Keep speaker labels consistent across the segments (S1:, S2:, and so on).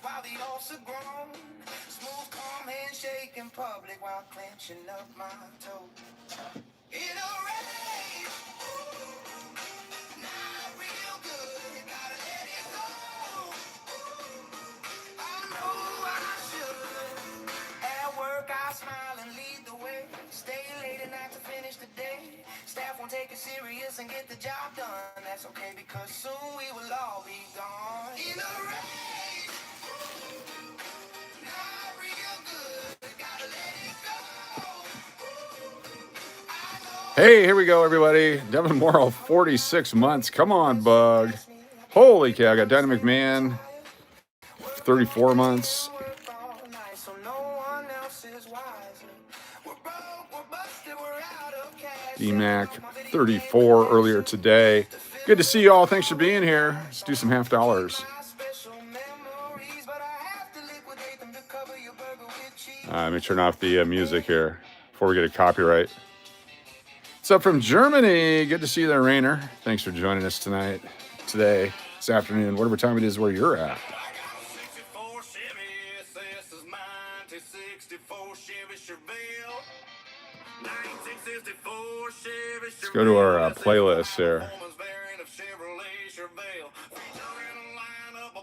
S1: while the also grown. Smooth, calm handshake in public while clenching up my toe. In a race, not real good, gotta let it go. I know I should. At work, I smile and lead the way. Stay late at night to finish the day. Staff won't take it serious and get the job done. That's okay because soon we will all be gone. In a race, not real good, gotta let it go.
S2: Hey, here we go, everybody. Devin Morrow, 46 months. Come on, bug. Holy cow, I got Dynamic Man, 34 months. D-Mac, 34 earlier today. Good to see you all. Thanks for being here. Let's do some half dollars. Let me turn off the music here before we get a copyright. What's up from Germany? Good to see you there, ReneR. Thanks for joining us tonight, today, this afternoon, whatever time it is where you're at. Let's go to our playlist here.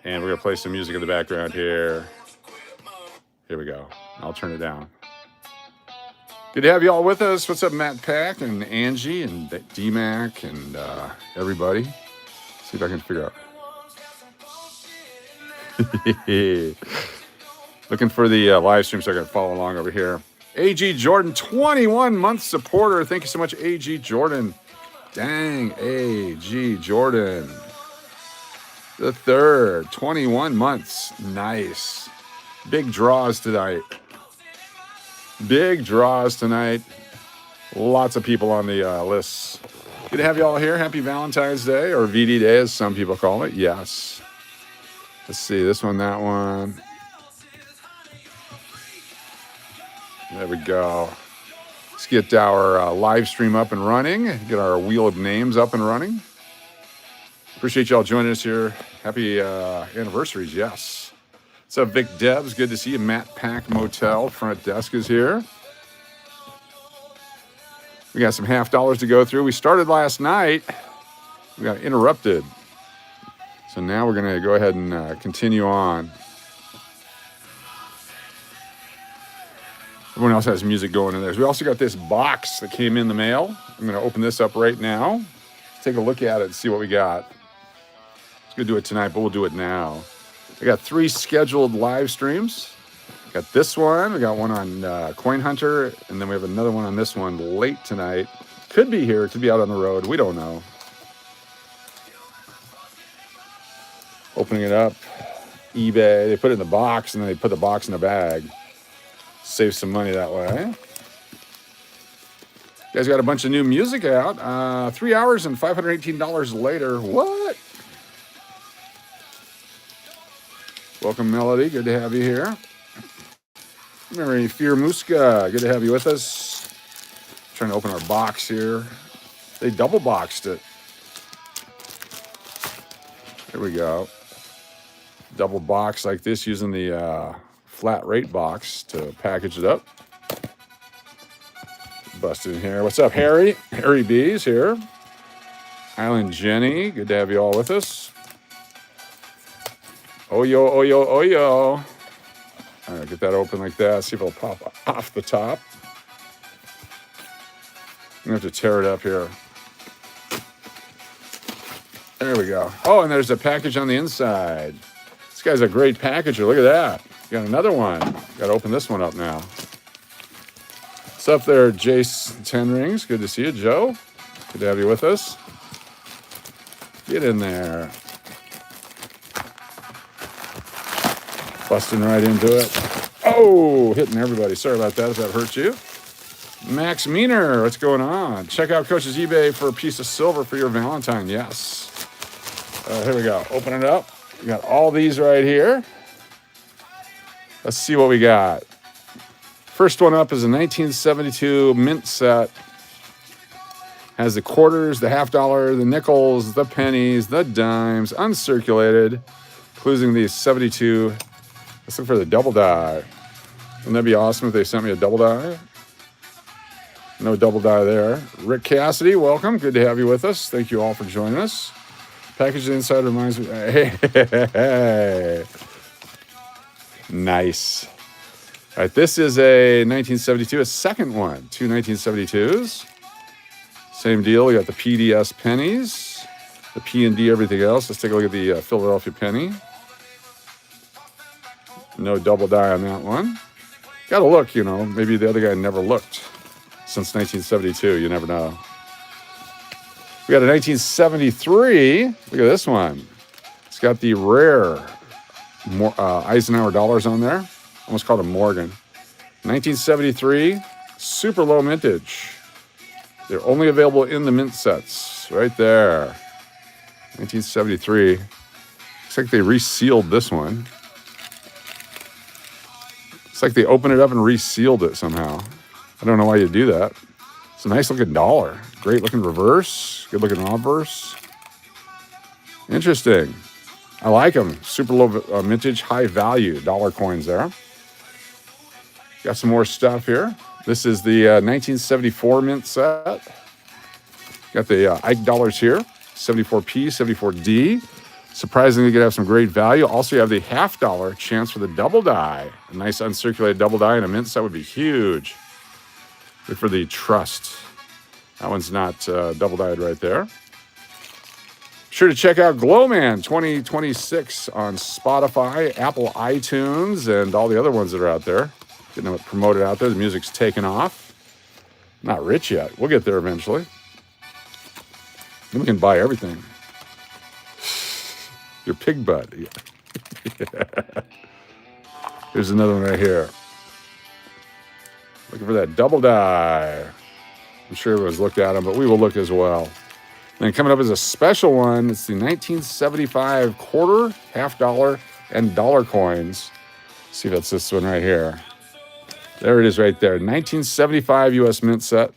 S2: And we're going to play some music in the background here. Here we go. I'll turn it down. Good to have you all with us. What's up, Matt Pack and Angie and D-Mac and everybody? See if I can figure out. Looking for the live stream so I can follow along over here. AG Jordan, 21-month supporter. Thank you so much, AG Jordan. Dang, AG Jordan. The third, 21 months. Nice. Big draws tonight. Big draws tonight. Lots of people on the lists. Good to have you all here. Happy Valentine's Day, or VD Day, as some people call it. Yes. Let's see, this one, that one. There we go. Let's get our live stream up and running. Get our wheel of names up and running. Appreciate y'all joining us here. Happy anniversaries, yes. What's up, Vic Debs? Good to see you. Matt Pack Motel, front desk is here. We got some half dollars to go through. We started last night. We got interrupted. So now we're going to go ahead and continue on. Everyone else has music going in there. We also got this box that came in the mail. I'm going to open this up right now. Let's take a look at it and see what we got. I was going to do it tonight, but we'll do it now. I got 3 scheduled live streams. Got this one. We got one on Coin Hunter, and then we have another one on this one late tonight. Could be here. Could be out on the road. We don't know. Opening it up. eBay. They put it in the box, and then they put the box in a bag. Save some money that way. You guys got a bunch of new music out. 3 hours and $518 later. What? Welcome, Melodie. Good to have you here. Mary Fear Muska. Good to have you with us. Trying to open our box here. They double boxed it. There we go. Double box like this using the flat rate box to package it up. Busted in here. What's up, Harry? Harry B's here. Island Jenny. Good to have you all with us. Oyo, oyo, oyo. All right, get that open like that. See if it'll pop off the top. I'm going to have to tear it up here. There we go. Oh, and there's a package on the inside. This guy's a great packager. Look at that. Got another one. Got to open this one up now. What's up there, Jace 10 Rings? Good to see you, Joe. Good to have you with us. Get in there. Busting right into it. Oh, hitting everybody. Sorry about that if that hurt you. Max Meaner, what's going on? Check out Coach's eBay for a piece of silver for your Valentine. Yes. Here we go. Open it up. We got all these right here. Let's see what we got. First one up is a 1972 mint set. Has the quarters, the half dollar, the nickels, the pennies, the dimes, uncirculated, including the 72 Let's look for the double die. Wouldn't that be awesome if they sent me a double die? No double die there. Rick Cassidy, welcome. Good to have you with us. Thank you all for joining us. Package inside reminds me. Hey. Nice. All right, this is a 1972, a second one. Two 1972s. Same deal. We got the PDS pennies, the P&D, everything else. Let's take a look at the Philadelphia penny. No double die on that one. Got to look, you know. Maybe the other guy never looked since 1972. You never know. We got a 1973. Look at this one. It's got the rare Eisenhower dollars on there. Almost called a Morgan. 1973, super low mintage. They're only available in the mint sets. Right there. 1973. Looks like they resealed this one. It's like they opened it up and resealed it somehow. I don't know why you do that. It's a nice looking dollar. Great looking reverse. Good looking obverse. Interesting. I like them. Super low mintage, high value dollar coins there. Got some more stuff here. This is the 1974 mint set. Got the Ike dollars here. 74P, 74D. Surprisingly, you could have some great value. Also, you have the $half chance for the double die. A nice uncirculated double die in a mint set would be huge. Good for the trust. That one's not double dyed right there. Sure to check out Glowman 2026 on Spotify, Apple iTunes, and all the other ones that are out there. Getting it promoted out there. The music's taken off. Not rich yet. We'll get there eventually. Then we can buy everything. Your pig butt. Yeah. Here's another one right here. Looking for that double die. I'm sure everyone's looked at them, but we will look as well. Then coming up is a special one. It's the 1975 quarter, $half, and dollar coins. Let's see if that's this one right here. There it is right there. 1975 U.S. Mint set. It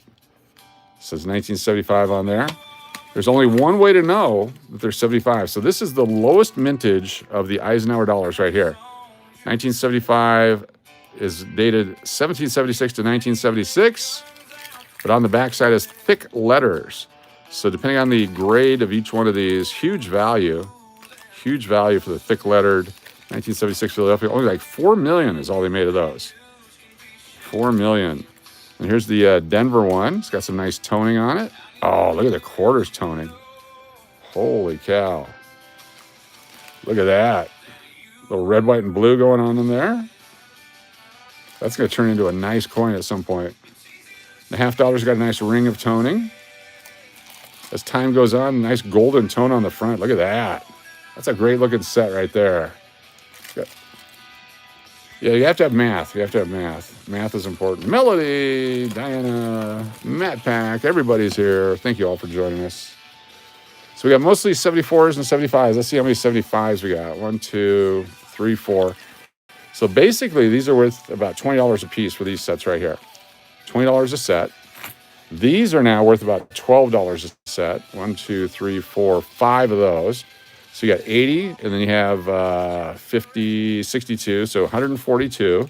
S2: says 1975 on there. There's only one way to know that they're 75. So this is the lowest mintage of the Eisenhower dollars right here. 1975 is dated 1776 to 1976. But on the backside is thick letters. So depending on the grade of each one of these, huge value for the thick lettered 1976 Philadelphia. Only like 4 million is all they made of those. 4 million. And here's the Denver one. It's got some nice toning on it. Oh, look at the quarters toning. Holy cow. Look at that. Little red, white, and blue going on in there. That's going to turn into a nice coin at some point. The $half got a nice ring of toning. As time goes on, nice golden tone on the front. Look at that. That's a great looking set right there. Yeah, you have to have math. You have to have math. Math is important. Melody, Diana, Matt Pack, everybody's here. Thank you all for joining us. So we got mostly 74s and 75s. Let's see how many 75s we got. 1, 2, 3, 4. So basically, these are worth about $20 a piece for these sets right here. $20 a set. These are now worth about $12 a set. 1, 2, 3, 4, 5 of those. So you got 80, and then you have 50, 62, so 142.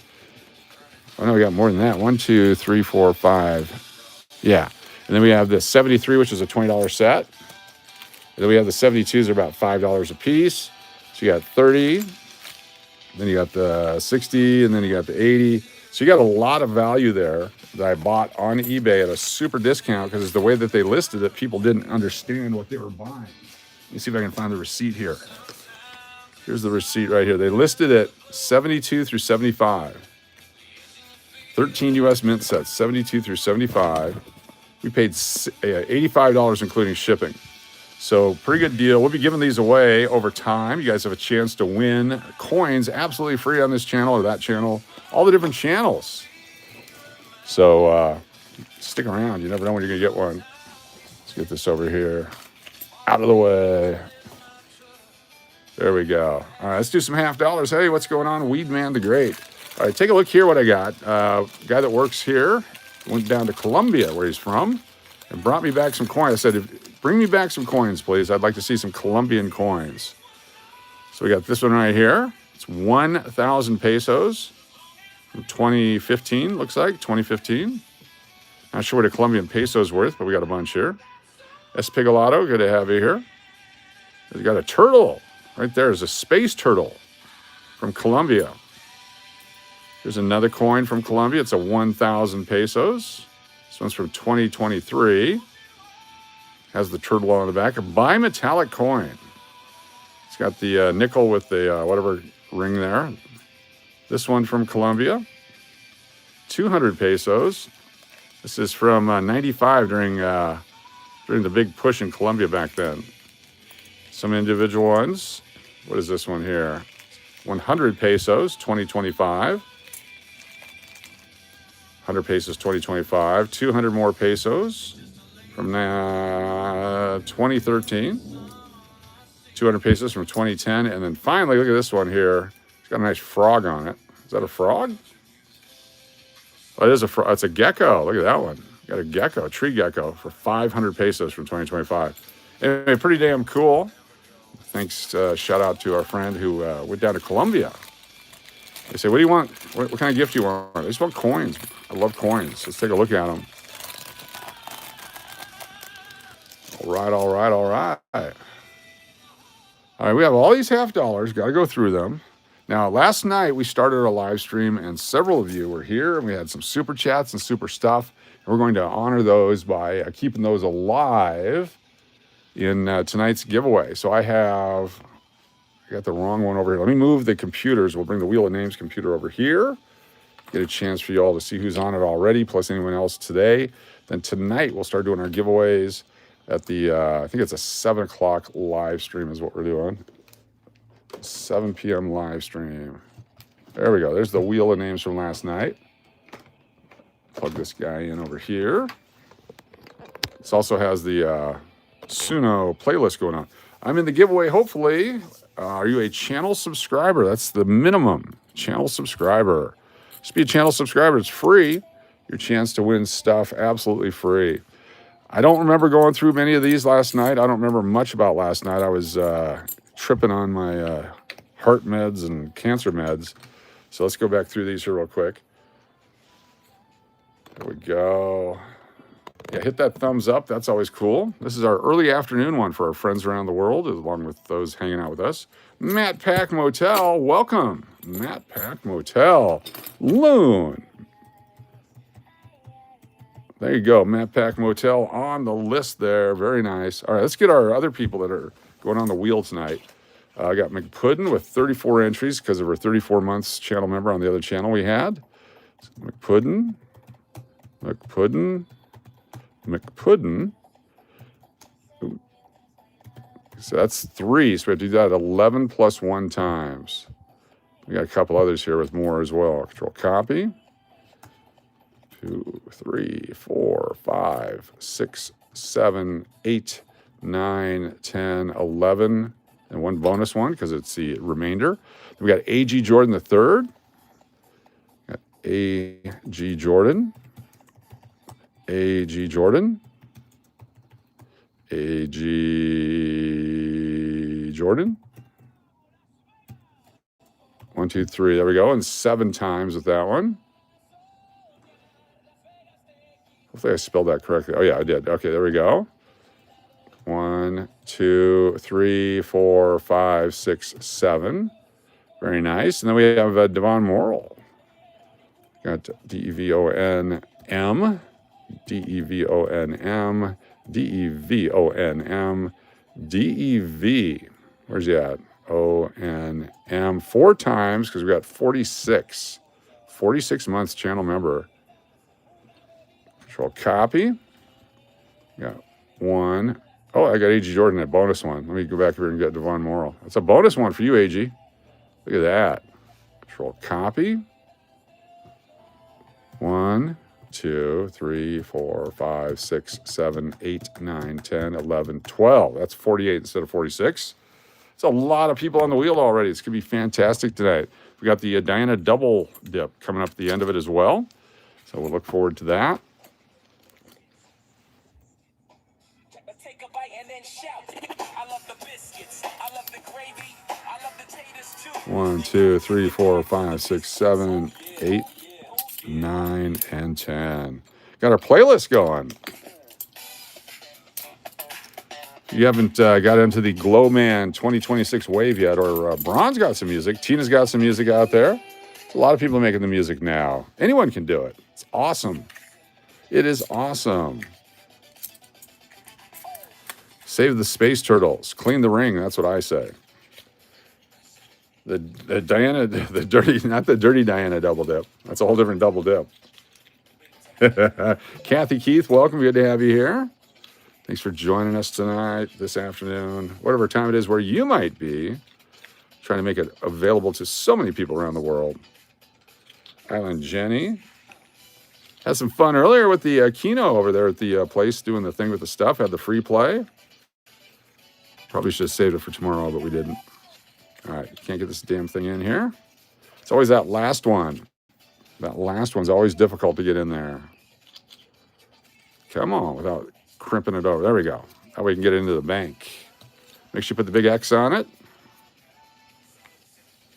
S2: Oh, no, we got more than that. 1, 2, 3, 4, 5. Yeah. And then we have the 73, which is a $20 set. And then we have the 72s are about $5 a piece. So you got 30. Then you got the 60, and then you got the 80. So you got a lot of value there that I bought on eBay at a super discount because it's the way that they listed it. People didn't understand what they were buying. Let me see if I can find the receipt here. Here's the receipt right here. They listed it 72 through 75. 13 U.S. mint sets, 72 through 75. We paid $85 including shipping. So pretty good deal. We'll be giving these away over time. You guys have a chance to win coins absolutely free on this channel or that channel. All the different channels. So stick around. You never know when you're going to get one. Let's get this over here. Out of the way. There we go. All right, let's do some $half. Hey, what's going on? Weed Man the Great. All right, take a look here what I got. Guy that works here went down to Colombia, where he's from, and brought me back some coins. I said, bring me back some coins, please. I'd like to see some Colombian coins. So we got this one right here. It's 1,000 pesos from 2015, looks like, 2015. Not sure what a Colombian peso is worth, but we got a bunch here. Espigolato, good to have you here. We got a turtle. Right there's a space turtle from Colombia. Here's another coin from Colombia. It's a 1,000 pesos. This one's from 2023. Has the turtle on the back. A bimetallic coin. It's got the nickel with the whatever ring there. This one from Colombia. 200 pesos. This is from 95 during the big push in Colombia back then. Some individual ones. What is this one here? 100 pesos, 2025. 100 pesos, 2025. 200 more pesos from 2013. 200 pesos from 2010. And then finally, look at this one here. It's got a nice frog on it. Is that a frog? Oh, it is a frog. It's a gecko. Look at that one. Got a gecko, a tree gecko for 500 pesos from 2025. Anyway, pretty damn cool. Thanks, shout out to our friend who went down to Colombia. They say, what do you want? What kind of gift do you want? I just want coins. I love coins. Let's take a look at them. All right, all right, all right. All right, we have all these half dollars. Got to go through them. Now, last night we started a live stream, and several of you were here, and we had some super chats and super stuff. And we're going to honor those by keeping those alive in tonight's giveaway. So I got the wrong one over here. Let me move the computers. We'll bring the Wheel of Names computer over here. Get a chance for you all to see who's on it already, plus anyone else today. Then tonight we'll start doing our giveaways at the, I think it's a 7 o'clock live stream is what we're doing. 7 p.m. live stream. There we go. There's the Wheel of Names from last night. Plug this guy in over here. This also has the Suno playlist going on. I'm in the giveaway, hopefully. Are you a channel subscriber? That's the minimum. Channel subscriber. Just be a channel subscriber. It's free. Your chance to win stuff, absolutely free. I don't remember going through many of these last night. I don't remember much about last night. I was tripping on my heart meds and cancer meds. So let's go back through these here real quick. There we go. Yeah, hit that thumbs up. That's always cool. This is our early afternoon one for our friends around the world, along with those hanging out with us. Matt Pack Motel, welcome. Matt Pack Motel. Loon. There you go, Matt Pack Motel on the list there. Very nice. All right, let's get our other people that are going on the wheel tonight. I got McPuddin with 34 entries because of her 34 months channel member on the other channel we had. So McPuddin. Ooh. So that's 3. So we have to do that 11 plus 1 times. We got a couple others here with more as well. Control copy. 2, 3, 4, 5, 6, 7, 8, 9, 10, 11, and 1 bonus one because it's the remainder. Then we got A.G. Jordan the third. Got A.G. Jordan. A.G. Jordan. A.G. Jordan. 1, 2, 3. There we go. And 7 times with that one. Hopefully I spelled that correctly. Oh, yeah, I did. Okay, there we go. 1, 2, 3, 4, 5, 6, 7. Very nice. And then we have Devon Morrill. Got D-E-V-O-N-M. D-E-V-O-N-M. D-E-V-O-N-M. D-E-V. Where's he at? O-N-M. 4 times because we got 46. 46 months channel member. Control copy. Got 1. Oh, I got A.G. Jordan, that bonus one. Let me go back here and get Devon Morrill. That's a bonus one for you, A.G. Look at that. Control copy. 1, 2, 3, 4, 5, 6, 7, 8, 9, 10, 11, 12. That's 48 instead of 46. It's a lot of people on the wheel already. It's going to be fantastic tonight. We got the Diana double dip coming up at the end of it as well. So we'll look forward to that.
S1: Take a bite and
S2: 1, 2, 3, 4, 5, 6, 7, 8, 9, and 10. Got our playlist going. If you haven't got into the Glowman 2026 wave yet, or Bron's got some music, Tina's got some music out there. There's a lot of people making the music now. Anyone can do it. It's awesome. It is awesome. Save the space turtles. Clean the ring. That's what I say. The Diana, the dirty, not the dirty Diana double dip. That's a whole different double dip. Kathy Keith, welcome. Good to have you here. Thanks for joining us tonight, this afternoon, whatever time it is where you might be. Trying to make it available to so many people around the world. Island Jenny. Had some fun earlier with the Kino over there at the place doing the thing with the stuff. Had the free play. Probably should have saved it for tomorrow, but we didn't. All right, can't get this damn thing in here. It's always that last one. That last one's always difficult to get in there. Come on, without crimping it over. There we go. That way we can get it into the bank. Make sure you put the big X on it.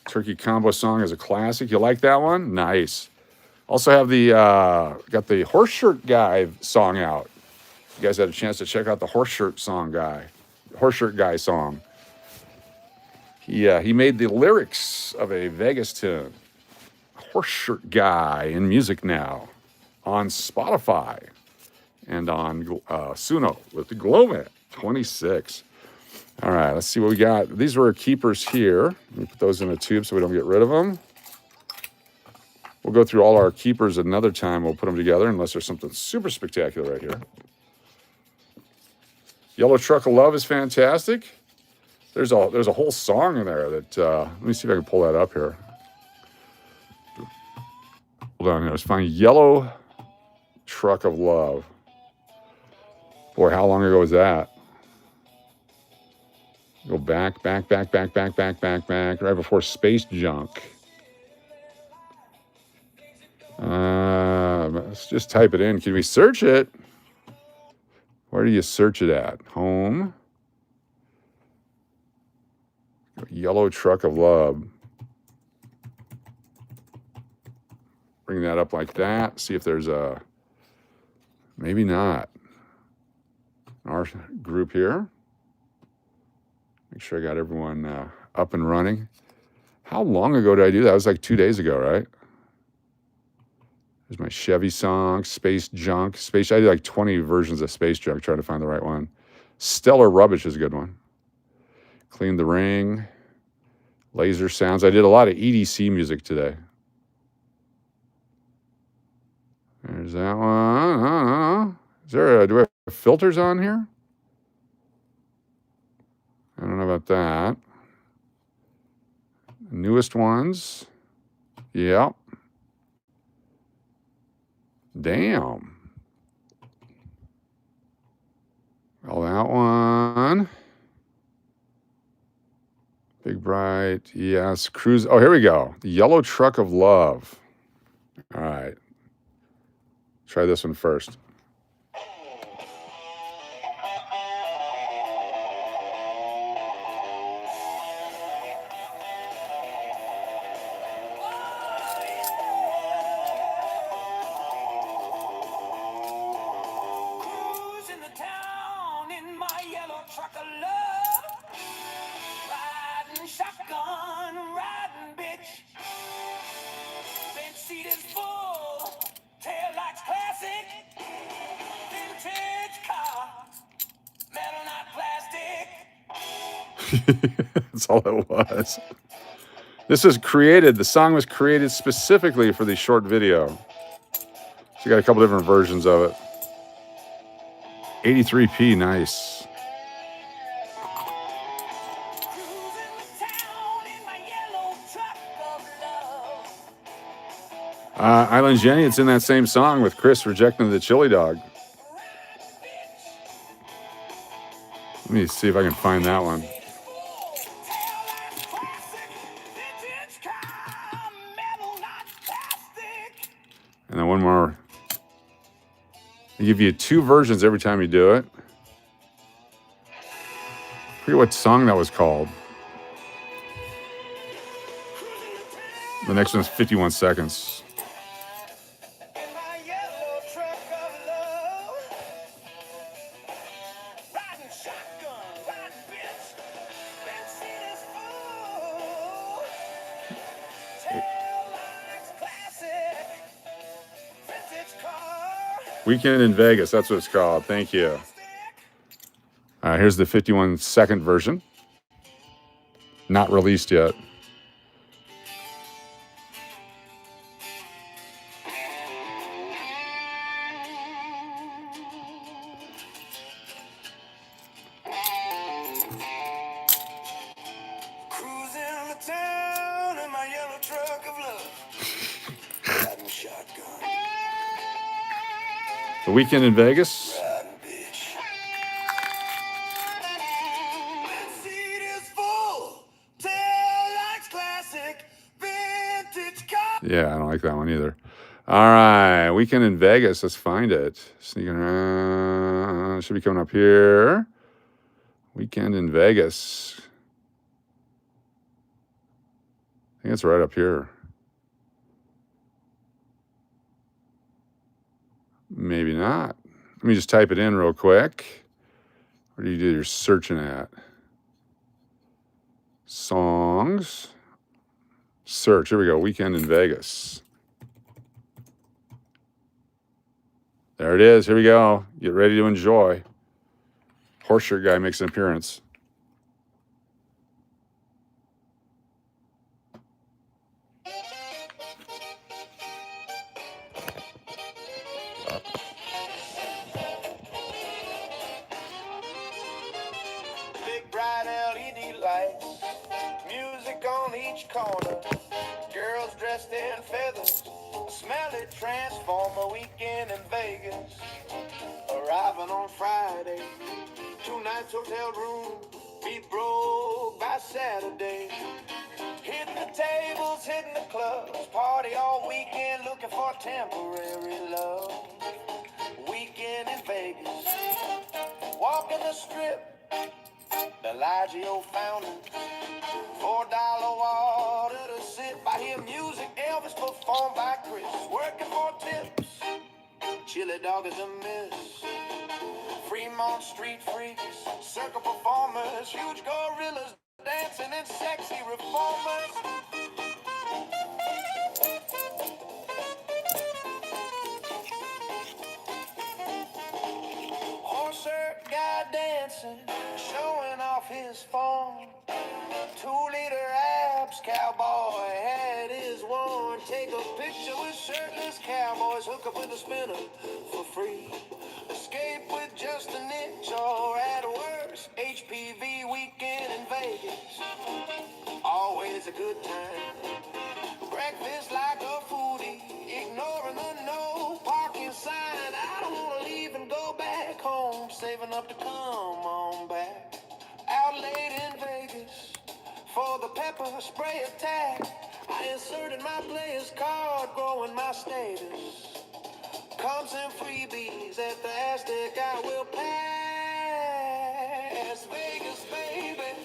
S2: Turkey Combo Song is a classic. You like that one? Nice. Also have the, got the Horse Shirt Guy song out. You guys had a chance to check out the Horse Shirt Guy song. He made the lyrics of a Vegas tune. Horse Shirt Guy in music now on Spotify and on Suno with the Glowman 26. All right, let's see what we got. These were our keepers here. Let me put those in a tube so we don't get rid of them. We'll go through all our keepers another time. We'll put them together unless there's something super spectacular right here. Yellow Truck of Love is fantastic. There's a whole song in there that, let me see if I can pull that up here. Hold on, let's find Yellow Truck of Love. Boy, how long ago was that? Go back, right before Space Junk. Let's just type it in. Can we search it? Where do you search it at? Home. Yellow Truck of Love. Bring that up like that. See if there's a... Maybe not. Our group here. Make sure I got everyone up and running. How long ago did I do that? It was like 2 days ago, right? There's my Chevy song, Space Junk. I did like 20 versions of Space Junk trying to find the right one. Stellar Rubbish is a good one. Clean the Ring. Laser Sounds. I did a lot of EDC music today. There's that one. Do we have filters on here? I don't know about that. Newest ones. Yep. Damn. Well, that one. Big Bright. Yes. Cruise. Oh, here we go. The Yellow Truck of Love. All right. Try this one first. That's all it was. The song was created specifically for the short video. So you got a couple different versions of it. 83p, nice. Island Jenny, it's in that same song with Chris rejecting the chili dog. Let me see if I can find that one. And then one more. I give you 2 versions every time you do it. forget what song that was called. The next one's 51 seconds.
S1: In my yellow truck of love, riding shotgun, riding bitch, benzene is full, tail lights classic, vintage car,
S2: Weekend in Vegas, that's what it's called. Thank you. Here's the 51-second version. Not released yet.
S1: cruising the town in my yellow truck of love, riding shotgun,
S2: The Weekend in Vegas.
S1: riding bitch. Seat is full, tail lights classic, vintage car.
S2: Yeah, I don't like that one either. All right, Weekend in Vegas. Let's find it. Sneaking around. Should be coming up here. Weekend in Vegas. I think it's right up here. Maybe not. Let me just type it in real quick. What do you do? You're searching at songs. Search. Here we go. Weekend in Vegas. There it is. Here we go. Get ready to enjoy. Horseshirt guy makes an appearance.
S1: Big bright LED lights, music on each corner, girls dressed in feathers, a smelly transformer. Weekend in Vegas, arriving on Friday, 2 nights hotel room, be broke by Saturday. Hitting the tables, hitting the clubs, party all weekend, looking for temporary love. Weekend in Vegas, walking the strip, the Ligio fountain, $4 water to sip. I hear music, Elvis performed by Chris. Working for tips, chili dog is a miss. Fremont street freaks, circle performers, huge gorillas dancing and sexy reformers. Horse-shirt guy dancing, showing off his form. 2-liter abs, cowboy hat is worn. Take a picture with shirtless cowboys, hook up with a spinner for free. Escape with just an inch, or at worst, HPV. Weekend in Vegas, always a good time. Breakfast like a foodie, ignoring the no parking sign. I don't wanna leave and go back home, saving up to come on back. Out late in Vegas for the pepper spray attack. I inserted my player's card, growing my status. Comes in freebies at the Aztec, I will pass. Vegas, baby,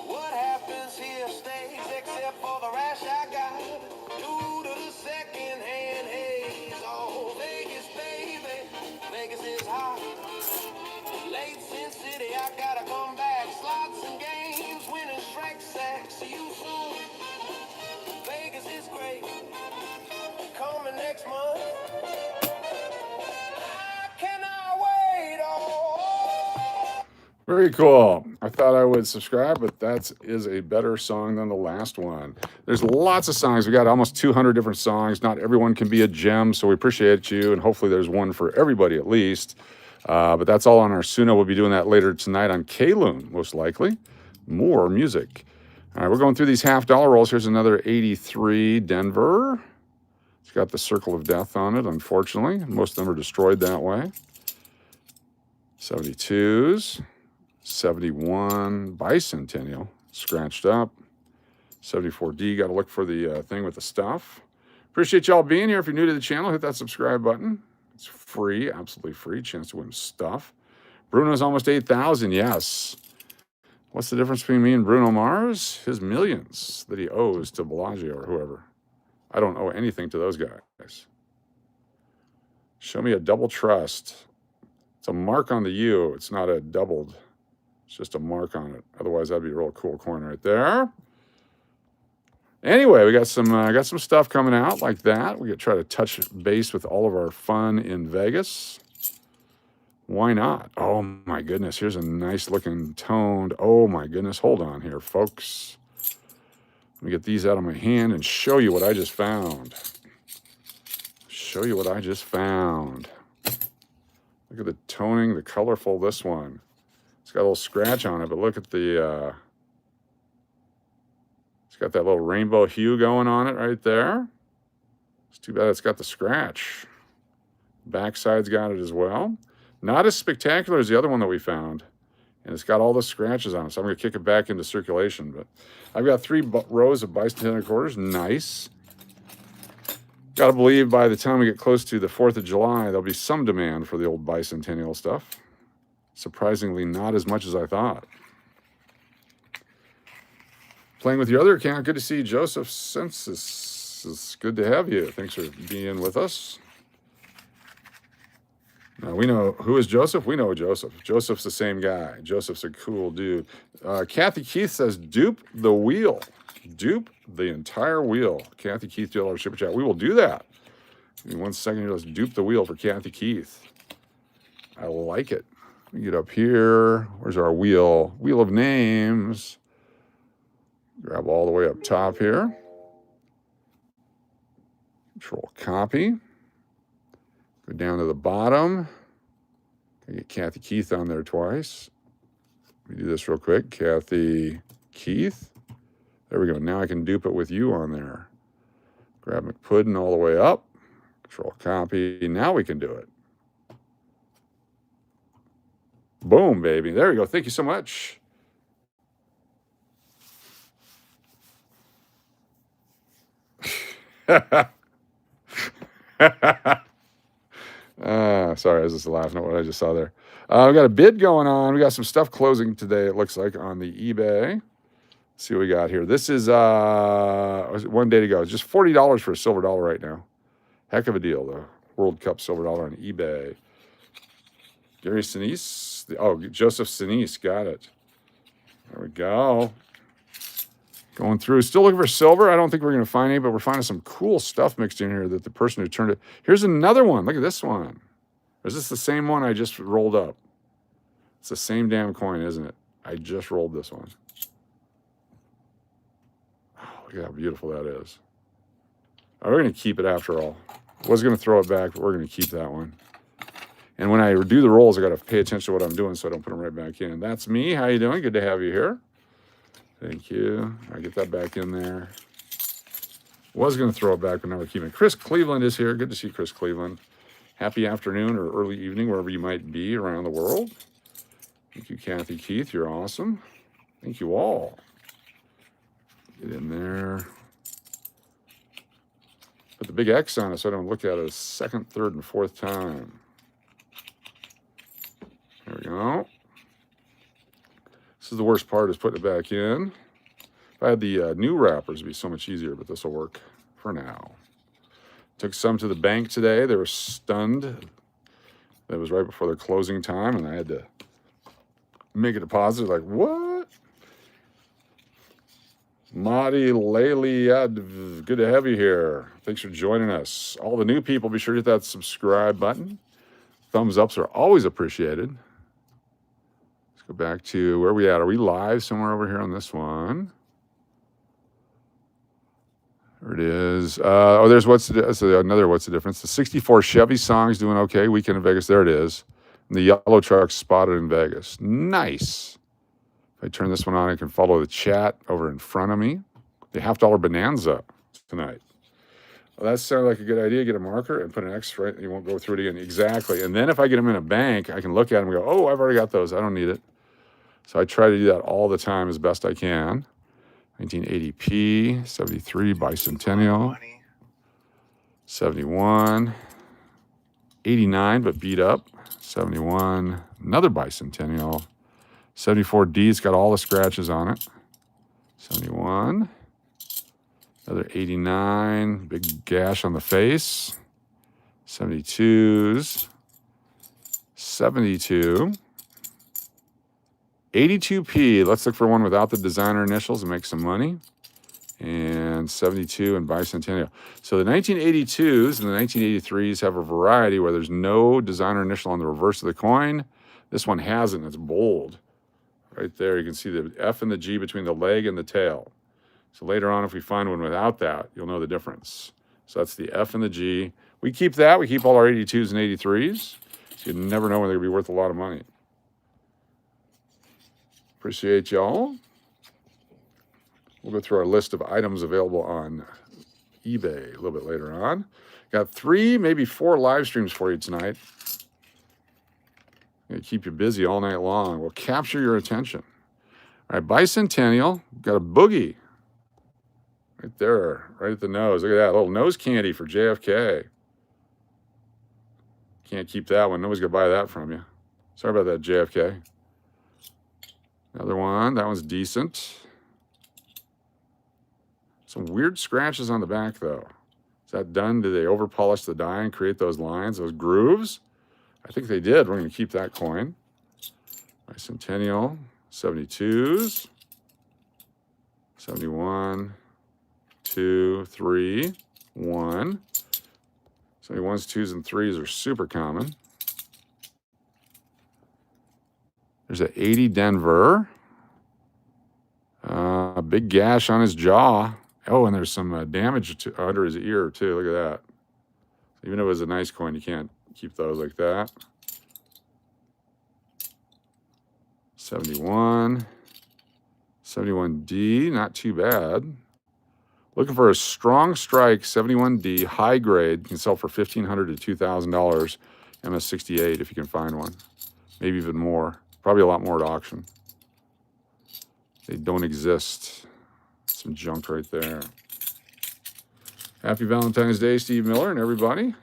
S1: what happens here stays, except for the rash I got due to the second-hand haze. Oh, Vegas, baby, Vegas is hot. Late Sin City, I gotta come back. Slots and games, winning Shrek Sack. See you soon. Vegas is great. Coming next month. I cannot wait. Oh.
S2: Very cool. I thought I would subscribe, but that is a better song than the last one. There's lots of songs. We got almost 200 different songs. Not everyone can be a gem, so we appreciate you, and hopefully there's one for everybody at least. But that's all on our Suno. We'll be doing that later tonight on Kaloon, most likely. More music. All right, we're going through these half-dollar rolls. Here's another 83 Denver. It's got the circle of death on it, unfortunately. Most of them are destroyed that way. 72s. 71 Bicentennial, scratched up. 74D, got to look for the thing with the stuff. Appreciate y'all being here. If you're new to the channel, hit that subscribe button. It's free, absolutely free. Chance to win stuff. Bruno's almost 8,000, yes. What's the difference between me and Bruno Mars? His millions that he owes to Bellagio or whoever. I don't owe anything to those guys. Show me a double trust. It's a mark on the U. It's not a doubled. It's just a mark on it. Otherwise, that'd be a real cool coin right there. Anyway, we got some stuff coming out like that. We could try to touch base with all of our fun in Vegas. Why not? Oh my goodness, here's a nice looking toned. Oh my goodness, hold on here, folks. Let me get these out of my hand and show you what I just found. Show you what I just found. Look at the toning, the colorful this one. It's got a little scratch on it, but look at the, it's got that little rainbow hue going on it right there. It's too bad it's got the scratch. Backside's got it as well. Not as spectacular as the other one that we found. And it's got all the scratches on it. So I'm going to kick it back into circulation. But I've got 3 rows of bicentennial quarters. Nice. Got to believe by the time we get close to the 4th of July, there'll be some demand for the old bicentennial stuff. Surprisingly, not as much as I thought. Playing with your other account. Good to see Joseph Census. It's good to have you. Thanks for being with us. Now, we know who is Joseph. We know Joseph. Joseph's the same guy. Joseph's a cool dude. Kathy Keith says, dupe the wheel. Dupe the entire wheel. Kathy Keith, $2 super chat. We will do that. Give me 1 second here. Let's dupe the wheel for Kathy Keith. I like it. We get up here. Where's our wheel? Wheel of names. Grab all the way up top here. Control copy. Go down to the bottom. Get Kathy Keith on there twice. Let me do this real quick. Kathy Keith. There we go. Now I can dupe it with you on there. Grab McPuddin all the way up. Control copy. Now we can do it. Boom, baby. There we go. Thank you so much. Sorry, I was just laughing at what I just saw there. We got a bid going on. We got some stuff closing today, it looks like, on the eBay. Let's see what we got here. This is 1 day to go. It's just $40 for a silver dollar right now. Heck of a deal, though. World Cup silver dollar on eBay. Gary Sinise. Oh, Joseph Sinise. Got it. There we go. Going through. Still looking for silver. I don't think we're going to find any, but we're finding some cool stuff mixed in here that the person who turned it. Here's another one. Look at this one. Or is this the same one I just rolled up? It's the same damn coin, isn't it? I just rolled this one. Oh, look at how beautiful that is. Oh, we're going to keep it after all. I was going to throw it back, but we're going to keep that one. And when I do the rolls, I got to pay attention to what I'm doing so I don't put them right back in. That's me. How you doing? Good to have you here. Thank you. I get that back in there. Was going to throw it back, but now we're keeping it. Chris Cleveland is here. Good to see Chris Cleveland. Happy afternoon or early evening, wherever you might be around the world. Thank you, Kathy Keith. You're awesome. Thank you all. Get in there. Put the big X on it so I don't look at it a second, third, and fourth time. There we go. This is the worst part, is putting it back in. If I had the new wrappers, it'd be so much easier, but this will work for now. Took some to the bank today. They were stunned. That was right before their closing time, and I had to make a deposit. Like, what? Madi Layliad, good to have you here. Thanks for joining us. All the new people, be sure to hit that subscribe button. Thumbs ups are always appreciated. Go back to where we at. Are we live somewhere over here on this one? There it is. Oh, there's another what's the difference. The 64 Chevy Song's doing okay. Weekend in Vegas. There it is. And the yellow truck's spotted in Vegas. Nice. If I turn this one on, I can follow the chat over in front of me. The $50 Bonanza tonight. Well, that sounded like a good idea. Get a marker and put an X right. You won't go through it again. Exactly. And then if I get them in a bank, I can look at them and go, oh, I've already got those. I don't need it. So I try to do that all the time as best I can. 1980p, 73 bicentennial, 71, 89 but beat up, 71, another bicentennial, 74D's got all the scratches on it. 71. Another 89. Big gash on the face. 72s. 72. 82P. Let's look for one without the designer initials and make some money. And 72 and bicentennial. So the 1982s and the 1983s have a variety where there's no designer initial on the reverse of the coin. This one hasn't. It's bold. Right there, you can see the F and the G between the leg and the tail. So later on, if we find one without that, you'll know the difference. So that's the F and the G. We keep that. We keep all our 82s and 83s. So you never know when they're going to be worth a lot of money. Appreciate y'all. We'll go through our list of items available on eBay a little bit later on. Got 3, maybe 4 live streams for you tonight. Gonna keep you busy all night long. We'll capture your attention. All right, bicentennial. Got a boogie. Right there, right at the nose. Look at that, little nose candy for JFK. Can't keep that one. Nobody's gonna buy that from you. Sorry about that, JFK. Another one. That one's decent. Some weird scratches on the back, though. Is that done? Did they over polish the die and create those lines, those grooves? I think they did. We're going to keep that coin. Bicentennial, 72s, 71, 2, 3, 1. 71s, 2s, and 3s are super common. There's an 80 Denver. A big gash on his jaw. Oh, and there's some damage under his ear, too. Look at that. Even if it was a nice coin, you can't keep those like that. 71. 71D, not too bad. Looking for a strong strike, 71D, high grade. Can sell for $1,500 to $2,000. MS68 if you can find one. Maybe even more. Probably a lot more at auction. They don't exist. Some junk right there. Happy Valentine's Day, Steve Miller and everybody.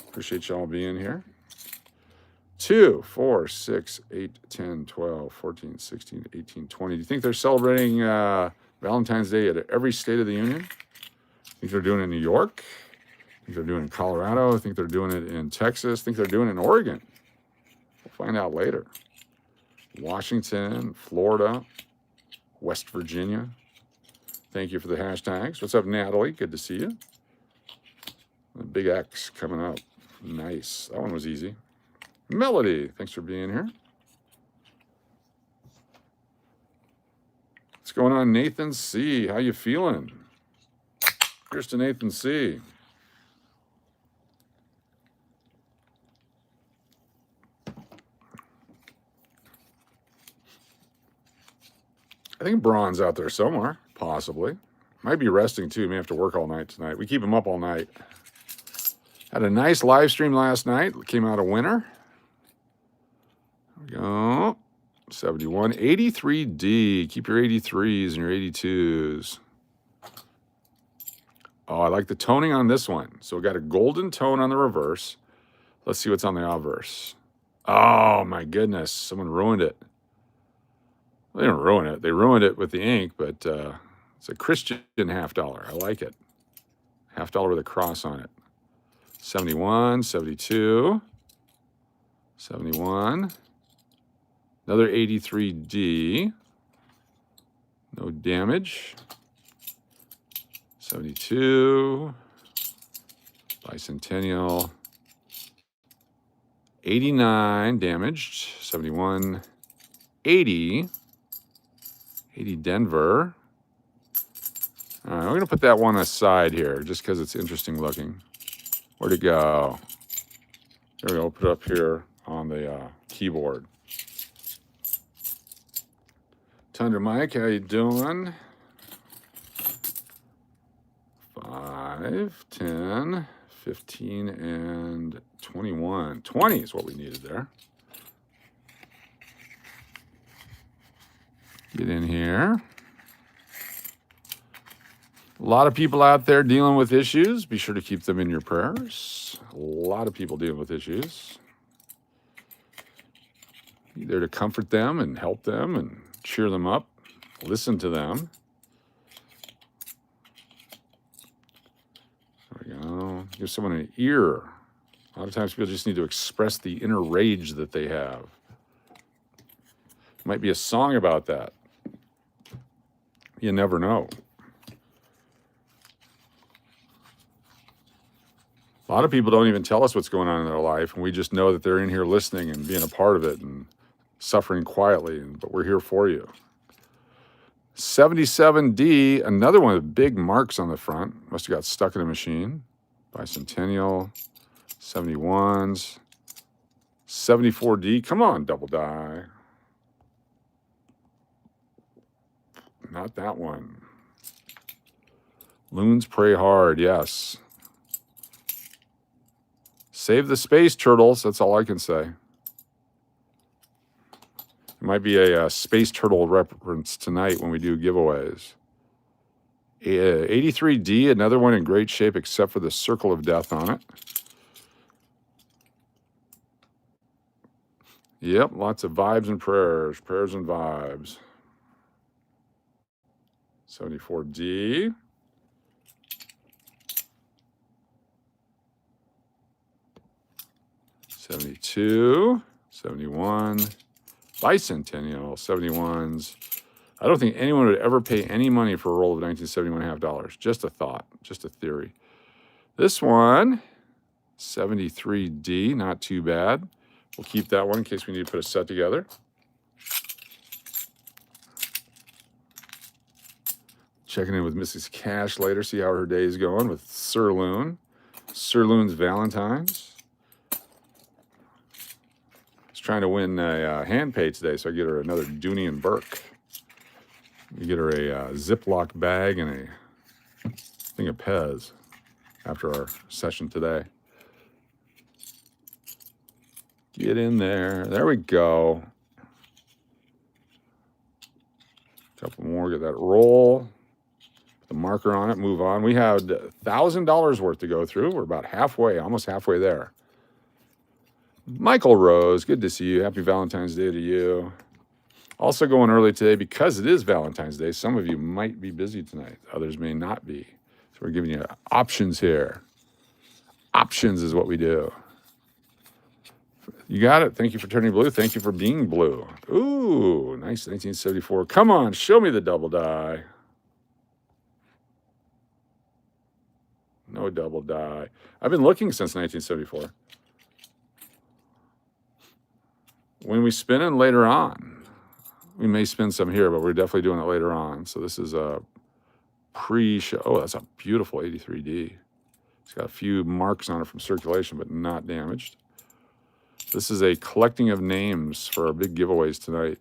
S2: Appreciate y'all being here. 2, 4, 6, 8, 10, 12, 14, 16, 18, 20. Do you think they're celebrating Valentine's Day at every state of the union? Think they're doing it in New York? Think they're doing it in Colorado? Think they're doing it in Texas? Think they're doing it in Oregon? We'll find out later. Washington, Florida, West Virginia. Thank you for the hashtags. What's up, Natalie? Good to see you. The big X coming up. Nice. That one was easy. Melodie, thanks for being here. What's going on, Nathan C? How you feeling? Here's to Nathan C. I think Braun's out there somewhere, possibly. Might be resting too. May have to work all night tonight. We keep him up all night. Had a nice live stream last night. Came out a winner. There we go. 71. 83D. Keep your 83s and your 82s. Oh, I like the toning on this one. So we got a golden tone on the reverse. Let's see what's on the obverse. Oh, my goodness. Someone ruined it. Well, they didn't ruin it. They ruined it with the ink, but it's a Christian $50. I like it. $50 with a cross on it. 71, 72, 71. Another 83D. No damage. 72. Bicentennial. 89 damaged. 71. 80. 80 Denver. All right, we're going to put that one aside here just because it's interesting looking. Where'd it go? There we go. Put it up here on the keyboard. Tundra Mike, how you doing? 5, 10, 15, and 21. 20 is what we needed there. Get in here. A lot of people out there dealing with issues. Be sure to keep them in your prayers. A lot of people dealing with issues. Be there to comfort them and help them and cheer them up. Listen to them. There we go. Give someone an ear. A lot of times people just need to express the inner rage that they have. Might be a song about that. You never know. A lot of people don't even tell us what's going on in their life, and we just know that they're in here listening and being a part of it and suffering quietly, but we're here for you. 77D, another one with big marks on the front. Must have got stuck in a machine. Bicentennial. 71s. 74D, come on, double die. Not that one. Loons pray hard, yes. Save the space turtles, that's all I can say. It might be a space turtle reference tonight when we do giveaways. 83D, another one in great shape except for the circle of death on it. Yep, lots of vibes and prayers. Prayers and vibes. 74D. '72, 71, Bicentennial, 71s. I don't think anyone would ever pay any money for a roll of 1971 $50. Just a thought, just a theory. This one, 73D, not too bad. We'll keep that one in case we need to put a set together. Checking in with Mrs. Cash later, see how her day is going with Sir Loon. Sir Loon's Valentine's. Trying to win a hand pay today, so I get her another Dooney and Burke. We get her a Ziploc bag and a thing of Pez after our session today. Get in there. There we go. Couple more. Get that roll. Put the marker on it. Move on. We had $1,000 worth to go through. We're about halfway, almost halfway there. Michael Rose, good to see you. Happy Valentine's Day to you. Also going early today because it is Valentine's Day. Some of you might be busy tonight. Others may not be. So we're giving you options here. Options is what we do. You got it. Thank you for turning blue. Thank you for being blue. Ooh, nice 1974. Come on, show me the double die. No double die. I've been looking since 1974. When we spin it later on, we may spin some here, but we're definitely doing it later on. So this is a pre-show. Oh, that's a beautiful 83D. It's got a few marks on it from circulation, but not damaged. This is a collecting of names for our big giveaways tonight.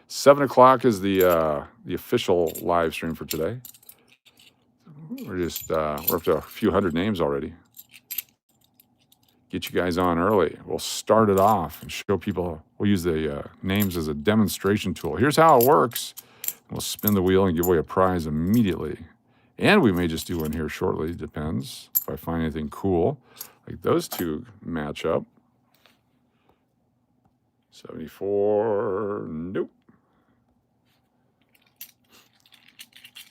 S2: 7 o'clock is the official live stream for today. We're up to a few hundred names already. Get you guys on early. We'll start it off and show people. We'll use the names as a demonstration tool. Here's how it works. We'll spin the wheel and give away a prize immediately. And we may just do one here shortly. Depends if I find anything cool. Like those two match up. 74, nope.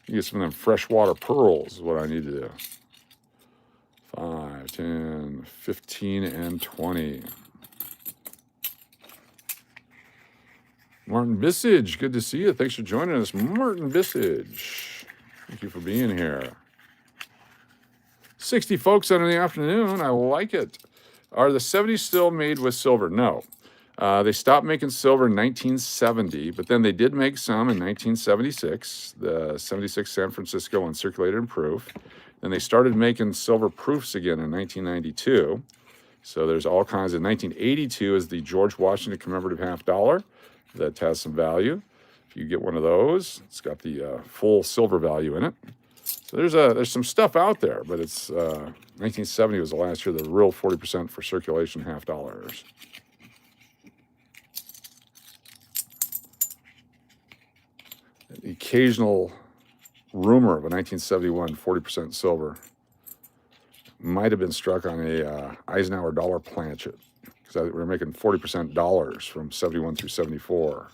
S2: You get some of them freshwater pearls is what I need to do. 5, 10, 15, and 20. Martin Bissage, good to see you. Thanks for joining us, Martin Bissage. Thank you for being here. 60 folks on in the afternoon. I like it. Are the 70s still made with silver? No. They stopped making silver in 1970, but then they did make some in 1976, the 76 San Francisco Uncirculated and Proof. Then they started making silver proofs again in 1992. So there's all kinds of. 1982 is the George Washington commemorative $50 that has some value. If you get one of those, it's got the full silver value in it. So there's some stuff out there, but it's 1970 was the last year, the real 40% for circulation $50. The occasional rumor of a 1971 40% silver might have been struck on a Eisenhower dollar planchet, because we were making 40% dollars from 71 through 74.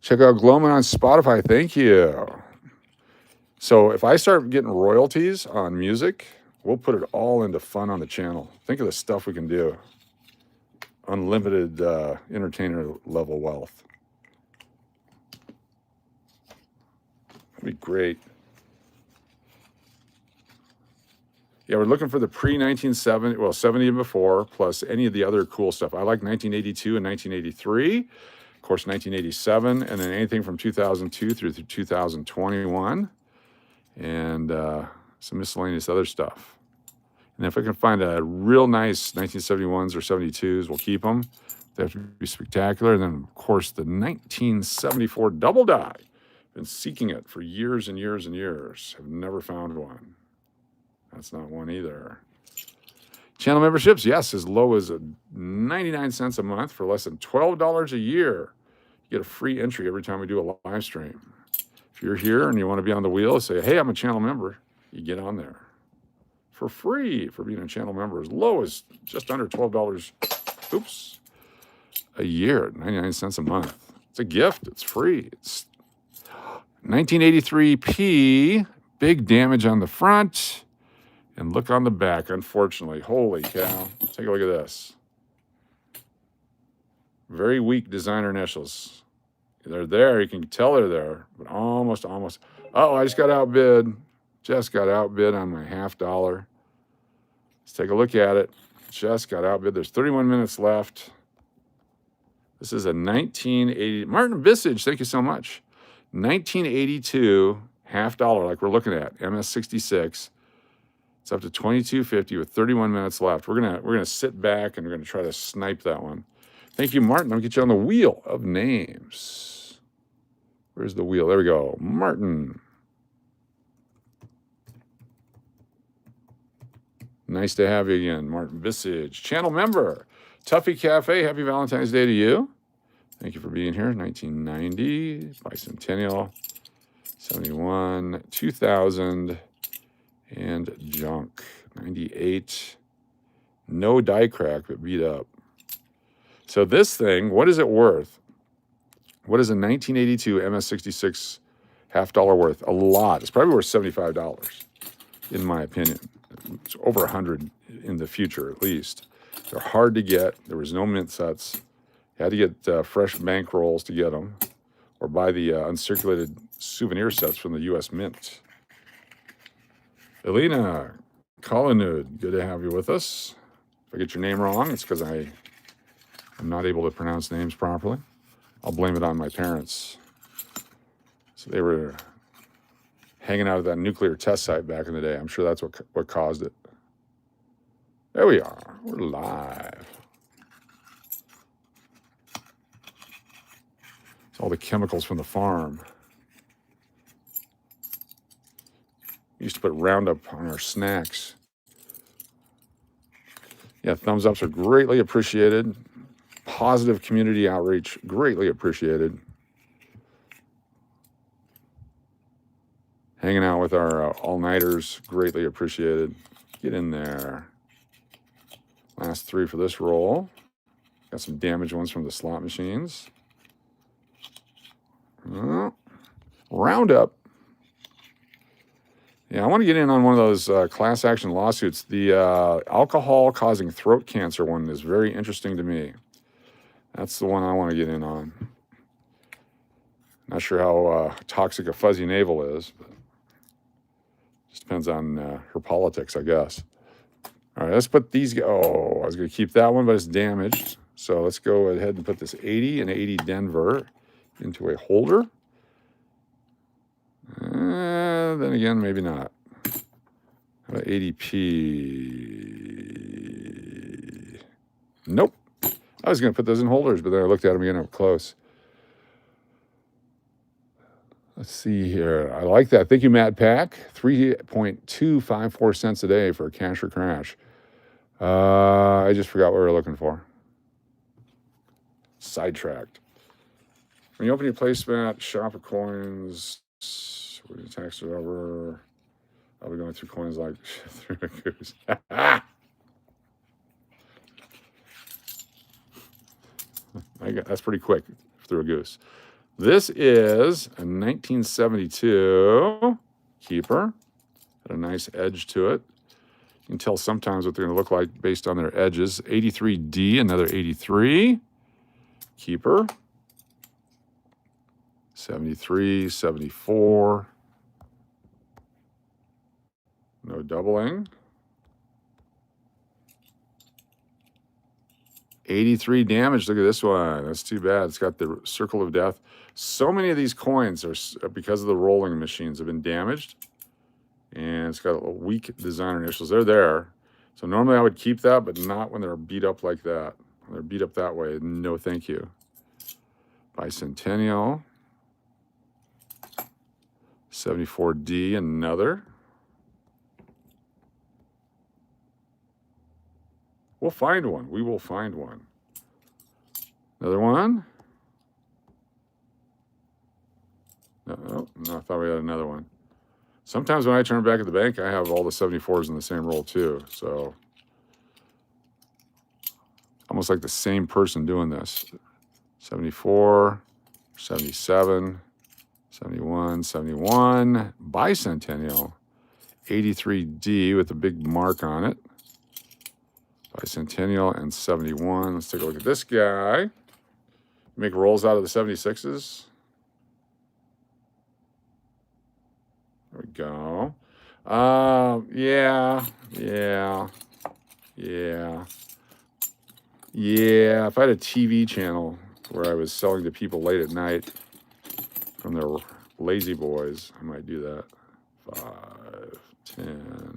S2: Check out Glowman on Spotify. Thank you. So if I start getting royalties on music, we'll put it all into fun on the channel. Think of the stuff we can do. Unlimited entertainer level wealth. That'd be great. Yeah, we're looking for the pre-1970, well, 70 and before, plus any of the other cool stuff. I like 1982 and 1983, of course, 1987, and then anything from 2002 through 2021, and some miscellaneous other stuff. And if I can find a real nice 1971s or 72s, we'll keep them. They have to be spectacular. And then, of course, the 1974 double die. Been seeking it for years and years and years. Have never found one. That's not one either. Channel memberships, yes, as low as 99 cents a month for less than $12 a year. You get a free entry every time we do a live stream. If you're here and you want to be on the wheel, say, hey, I'm a channel member. You get on there for free for being a channel member, as low as just under $12, oops, a year, 99 cents a month. It's a gift. It's free. It's 1983P, big damage on the front. And look on the back, unfortunately. Holy cow. Take a look at this. Very weak designer initials. They're there. You can tell they're there, but almost. Oh, I just got outbid. Just got outbid on my $50. Let's take a look at it. Just got outbid. There's 31 minutes left. This is a 1980. Martin Visage, thank you so much. 1982 $50, like we're looking at. MS66. It's up to $22.50 with 31 minutes left. We're gonna sit back and we're gonna try to snipe that one. Thank you, Martin. I'll get you on the wheel of names. Where's the wheel? There we go. Martin. Nice to have you again, Martin Visage. Channel member. Tuffy Cafe, happy Valentine's Day to you. Thank you for being here. 1990, bicentennial, 71, 2000. And junk. 98. No die crack, but beat up. So this thing, what is it worth? What is a 1982 MS66 $50 worth? A lot. It's probably worth $75, in my opinion. It's over 100 in the future, at least. They're hard to get. There was no mint sets. You had to get fresh bank rolls to get them, or buy the uncirculated souvenir sets from the U.S. Mint. Elena Collingwood, good to have you with us. If I get your name wrong, it's because I'm not able to pronounce names properly. I'll blame it on my parents. So they were hanging out at that nuclear test site back in the day. I'm sure that's what caused it. There we are. We're live. It's all the chemicals from the farm. We used to put Roundup on our snacks. Yeah, thumbs ups are greatly appreciated. Positive community outreach, greatly appreciated. Hanging out with our all-nighters, greatly appreciated. Get in there. Last three for this roll. Got some damaged ones from the slot machines. Roundup. Yeah, I want to get in on one of those class action lawsuits. The alcohol causing throat cancer one is very interesting to me. That's the one I want to get in on. Not sure how toxic a fuzzy navel is, but just depends on her politics, I guess. All right, let's put these. Oh, I was going to keep that one, but it's damaged. So let's go ahead and put this 80 and 80 Denver into a holder. Then again, maybe not. How about 80p? Nope. I was going to put those in holders, but then I looked at them again up close. Let's see here. I like that. Thank you, Matt Pack. 3.254 cents a day for a cash or crash. I just forgot what we were looking for. Sidetracked. When you open your placemat, shop for coins. When you text it over, I'll be going through coins like through a goose. That's pretty quick through a goose. This is a 1972 keeper. Got a nice edge to it. You can tell sometimes what they're going to look like based on their edges. 83D, another 83 keeper. 73, 74. No doubling. 83 damage. Look at this one. That's too bad. It's got the circle of death. So many of these coins are, because of the rolling machines, have been damaged. And it's got a weak designer initials. They're there. So normally I would keep that, but not when they're beat up like that. When they're beat up that way, no thank you. Bicentennial. 74D, another. We'll find one. We will find one. Another one. No, I thought we had another one. Sometimes when I turn back at the bank, I have all the 74s in the same roll too. So almost like the same person doing this. 74, 77, 71, 71, bicentennial, 83D with a big mark on it. Bicentennial and 71. Let's take a look at this guy. Make rolls out of the 76s. There we go. Yeah. If I had a TV channel where I was selling to people late at night from their lazy boys, I might do that. 5, 10,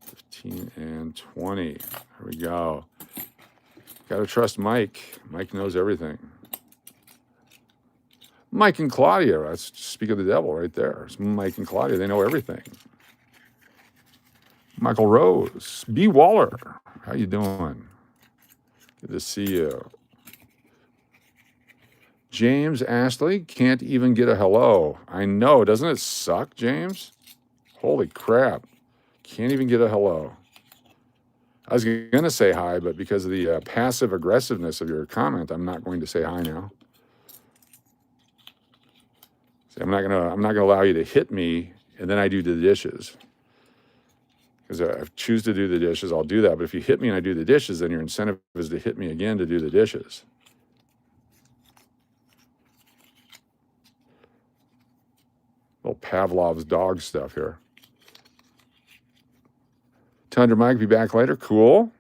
S2: 15, and 20. There we go. Got to trust Mike. Mike knows everything. Mike and Claudia, that's speak of the devil right there. It's Mike and Claudia, they know everything. Michael Rose, B. Waller, how you doing? Good to see you. James Astley, can't even get a hello. I know, doesn't it suck, James? Holy crap, can't even get a hello. I was gonna say hi, but because of the passive aggressiveness of your comment, I'm not going to say hi now. I'm not gonna allow you to hit me and then I do the dishes. Because if I choose to do the dishes, I'll do that. But if you hit me and I do the dishes, then your incentive is to hit me again to do the dishes. Little Pavlov's dog stuff here. Tundra Mike, be back later. Cool.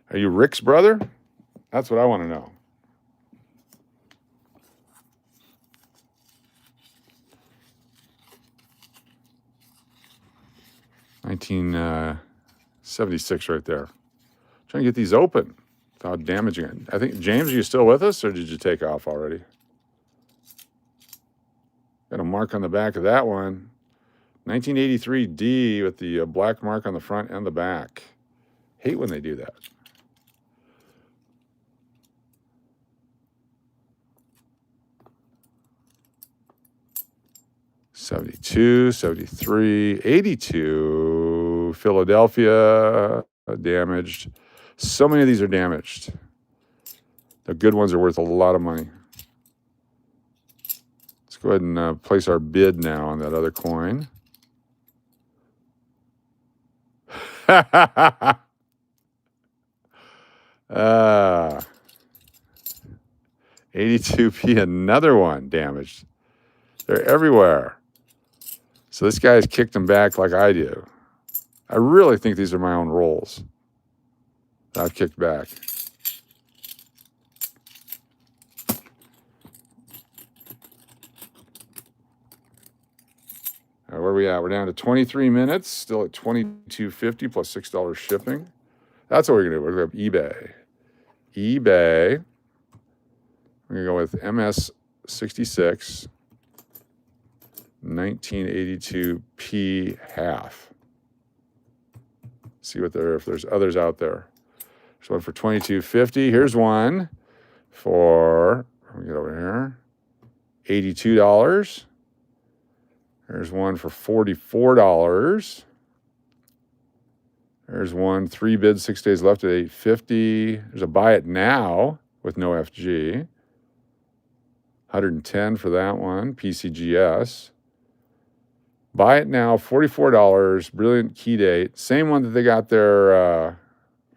S2: Are you Rick's brother? That's what I want to know. $1976 right there. Trying to get these open without damaging it. I think, James, are you still with us or did you take off already? Got a mark on the back of that one. 1983D with the black mark on the front and the back. Hate when they do that. '72, '73, '82, Philadelphia, damaged. So many of these are damaged. The good ones are worth a lot of money. Let's go ahead and place our bid now on that other coin. uh, 82p, another one damaged. They're everywhere. So this guy's kicked them back like I do. I really think these are my own rolls that I've kicked back. All right, where are we at? We're down to 23 minutes, still at $22.50 plus $6 shipping. That's what we're gonna do. We're gonna go eBay. eBay. We're gonna go with MS66. 1982p half. See what if there's others out there. There's one for $22.50. Here's one for, let me get over here, $82. There's one for $44. There's one, 3 bids, 6 days left at $8.50. There's a buy it now with no FG. $110 for that one, PCGS. Buy it now, $44, brilliant key date. Same one that they got there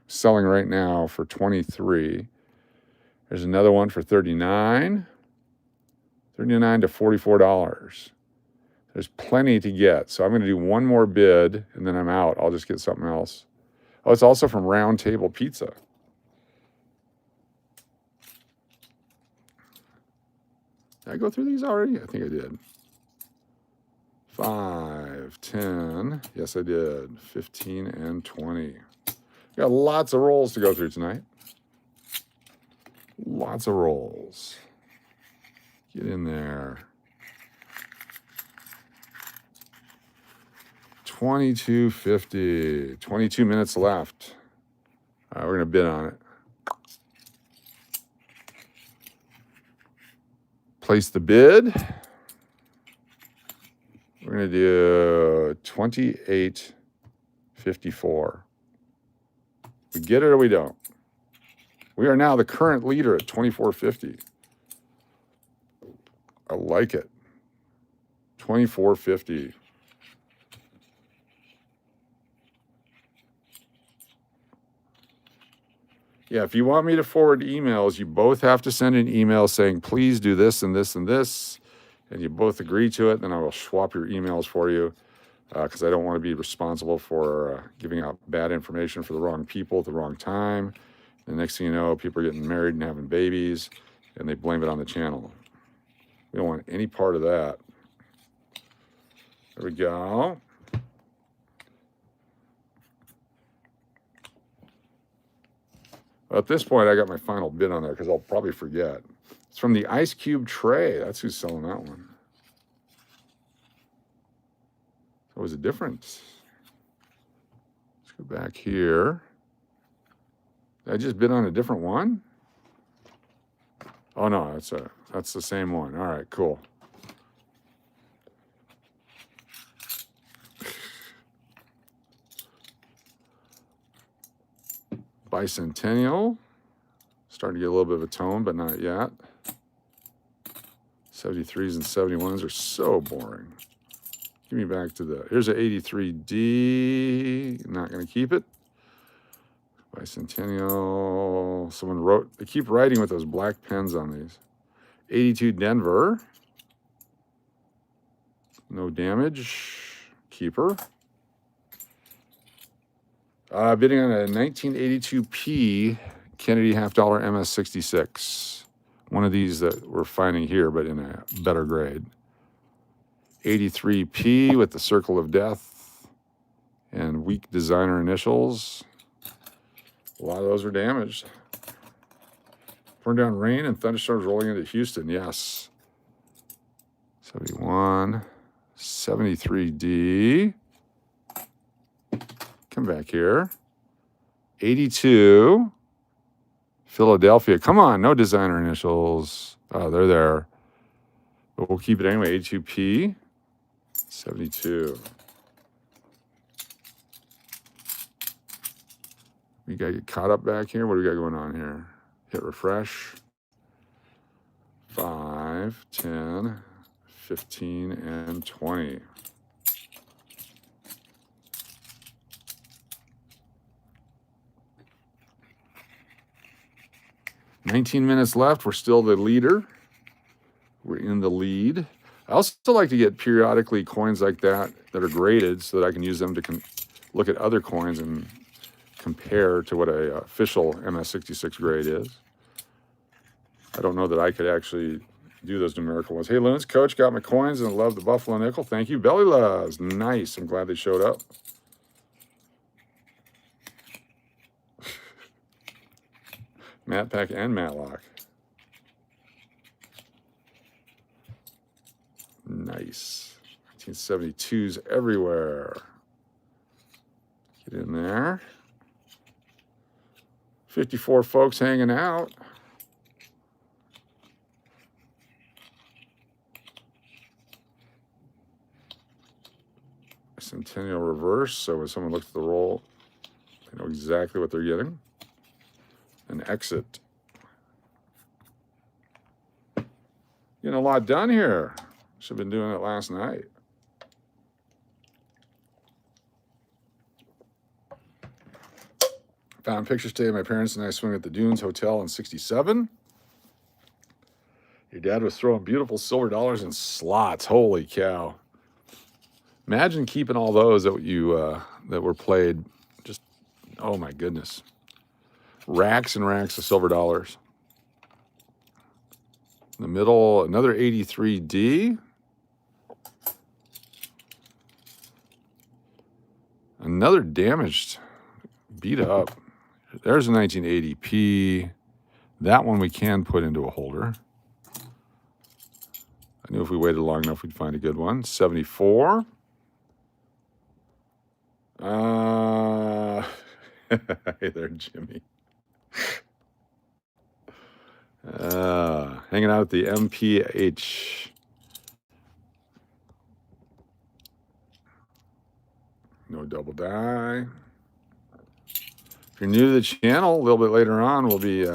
S2: selling right now for $23. There's another one for $39. $39 to $44. There's plenty to get. So I'm going to do one more bid, and then I'm out. I'll just get something else. Oh, it's also from Round Table Pizza. Did I go through these already? I think I did. 5, 10. Yes, I did. 15 and 20. Got lots of rolls to go through tonight. Lots of rolls. Get in there. 22.50. 22 minutes left. All right, we're going to bid on it. Place the bid. We're going to do 28.54. We get it or we don't. We are now the current leader at 24.50. I like it. 24.50. Yeah, if you want me to forward emails, you both have to send an email saying, please do this and this and this. And you both agree to it, then I will swap your emails for you because I don't want to be responsible for giving out bad information for the wrong people at the wrong time. The next thing you know, people are getting married and having babies, and they blame it on the channel. We don't want any part of that. There we go. Well, at this point, I got my final bid on there because I'll probably forget. It's from the Ice Cube Tray. That's who's selling that one. So was it different? Let's go back here. Did I just bid on a different one? Oh no, that's the same one. All right, cool. Bicentennial. Starting to get a little bit of a tone, but not yet. 73s and 71s are so boring. Give me back to the, here's an 83D. Not going to keep it. Bicentennial. Someone wrote, they keep writing with those black pens on these. 82 Denver. No damage. Keeper. Bidding on a 1982P Kennedy $half MS66. One of these that we're finding here, but in a better grade. 83P with the Circle of Death and weak designer initials. A lot of those are damaged. Pouring down rain and thunderstorms rolling into Houston. Yes. 71. 73D. Come back here. 82. Philadelphia. Come on, no designer initials. Oh, they're there. But we'll keep it anyway. 82P. 72. We got to get caught up back here. What do we got going on here? Hit refresh. 5, 10, 15, and 20. $19 minutes left. We're still the leader. We're in the lead. I also like to get periodically coins like that that are graded so that I can use them to look at other coins and compare to what a official MS66 grade is. I don't know that I could actually do those numerical ones. Hey, Loons, Coach, got my coins and love the Buffalo Nickel. Thank you. Belly Loves. Nice. I'm glad they showed up. Matt Pack and Matlock. Nice. 1972s everywhere. Get in there. 54 folks hanging out. Centennial reverse, so when someone looks at the roll, they know exactly what they're getting. An exit. Getting a lot done here. Should have been doing it last night. Found pictures today of my parents and I swimming at the Dunes Hotel in 67. Your dad was throwing beautiful silver dollars in slots. Holy cow. Imagine keeping all those that that were played. Just, oh my goodness. Racks and racks of silver dollars. In the middle, another 83D. Another damaged, beat up. There's a 1980P. That one we can put into a holder. I knew if we waited long enough, we'd find a good one. 74. Hey there, Jimmy. Hanging out at the MPH. No double die. If you're new to the channel, a little bit later on, we'll be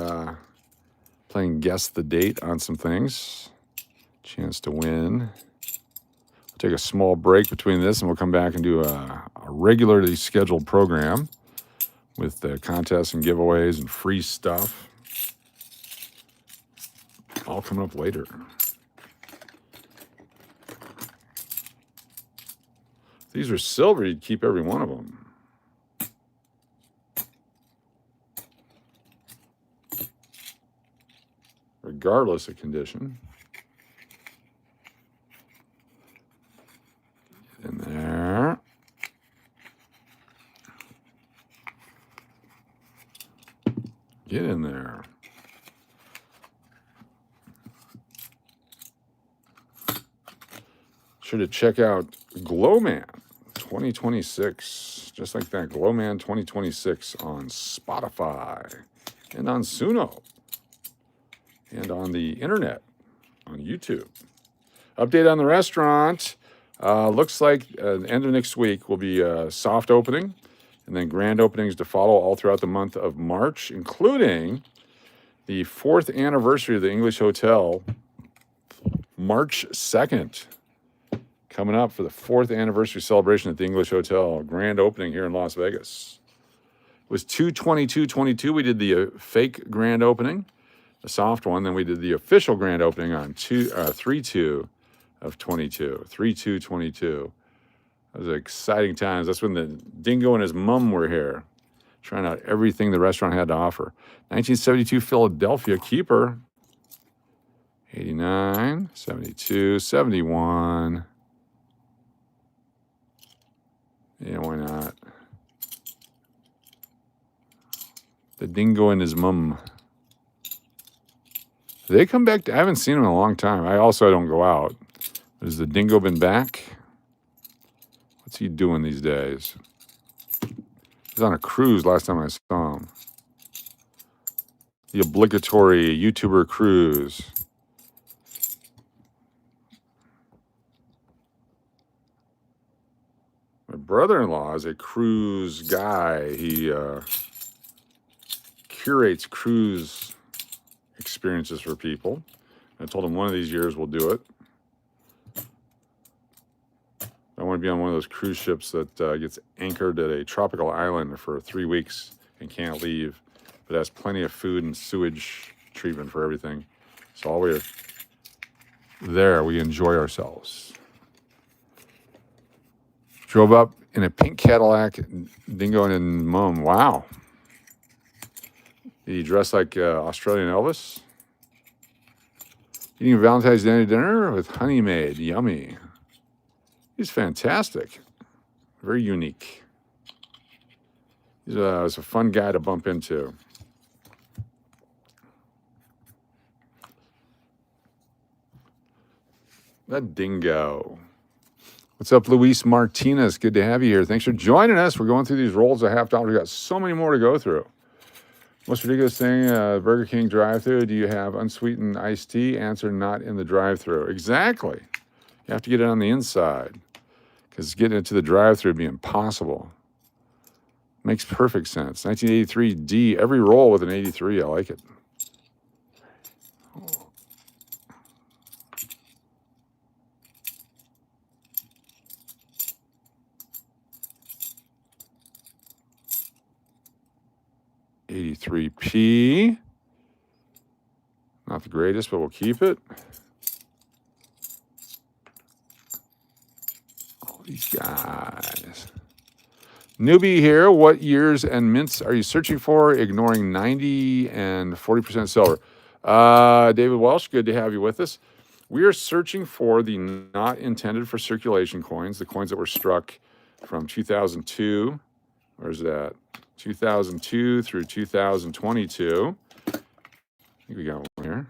S2: playing Guess the Date on some things. Chance to win. We'll take a small break between this and we'll come back and do a regularly scheduled program with contests and giveaways and free stuff. All coming up later. If these are silver, you'd keep every one of them. Regardless of condition. Get in there. Get in there. Sure to check out Glowman 2026. Just like that, Glowman 2026 on Spotify and on Suno and on the internet, on YouTube. Update on the restaurant. Looks like the end of next week will be a soft opening and then grand openings to follow all throughout the month of March, including the 4th anniversary of the English Hotel, March 2nd. Coming up for the 4th anniversary celebration at the English Hotel, grand opening here in Las Vegas. It was 2/22/22. We did the fake grand opening, the soft one. Then we did the official grand opening on 3/2 of 22. 3/2/22. That was exciting times. That's when the dingo and his mom were here, trying out everything the restaurant had to offer. 1972 Philadelphia Keeper. 89, 72, 71. Yeah, why not? The dingo and his mum. They come back. I haven't seen them in a long time. I don't go out. Has the dingo been back? What's he doing these days? He was on a cruise last time I saw him. The obligatory YouTuber cruise. My brother-in-law is a cruise guy. He curates cruise experiences for people. I told him one of these years we'll do it. I want to be on one of those cruise ships that gets anchored at a tropical island for 3 weeks and can't leave, but has plenty of food and sewage treatment for everything. So while we're there, we enjoy ourselves. Drove up in a pink Cadillac, dingo and mom. Wow. He dressed like Australian Elvis. Eating a Valentine's Day dinner with honey maid. Yummy. He's fantastic. Very unique. He's a fun guy to bump into. That dingo. What's up, Luis Martinez? Good to have you here. Thanks for joining us. We're going through these rolls of $50. We've got so many more to go through. Most ridiculous thing, Burger King drive-thru. Do you have unsweetened iced tea? Answer, not in the drive-thru. Exactly. You have to get it on the inside. because getting it to the drive-thru would be impossible. Makes perfect sense. 1983 D, every roll with an 83. I like it. '83P. Not the greatest, but we'll keep it. All these guys. Newbie here. What years and mints are you searching for? Ignoring 90 and 40% silver. David Welsh, good to have you with us. We are searching for the not intended for circulation coins, the coins that were struck from 2002. Where's that? 2002 through 2022. I think we got one here.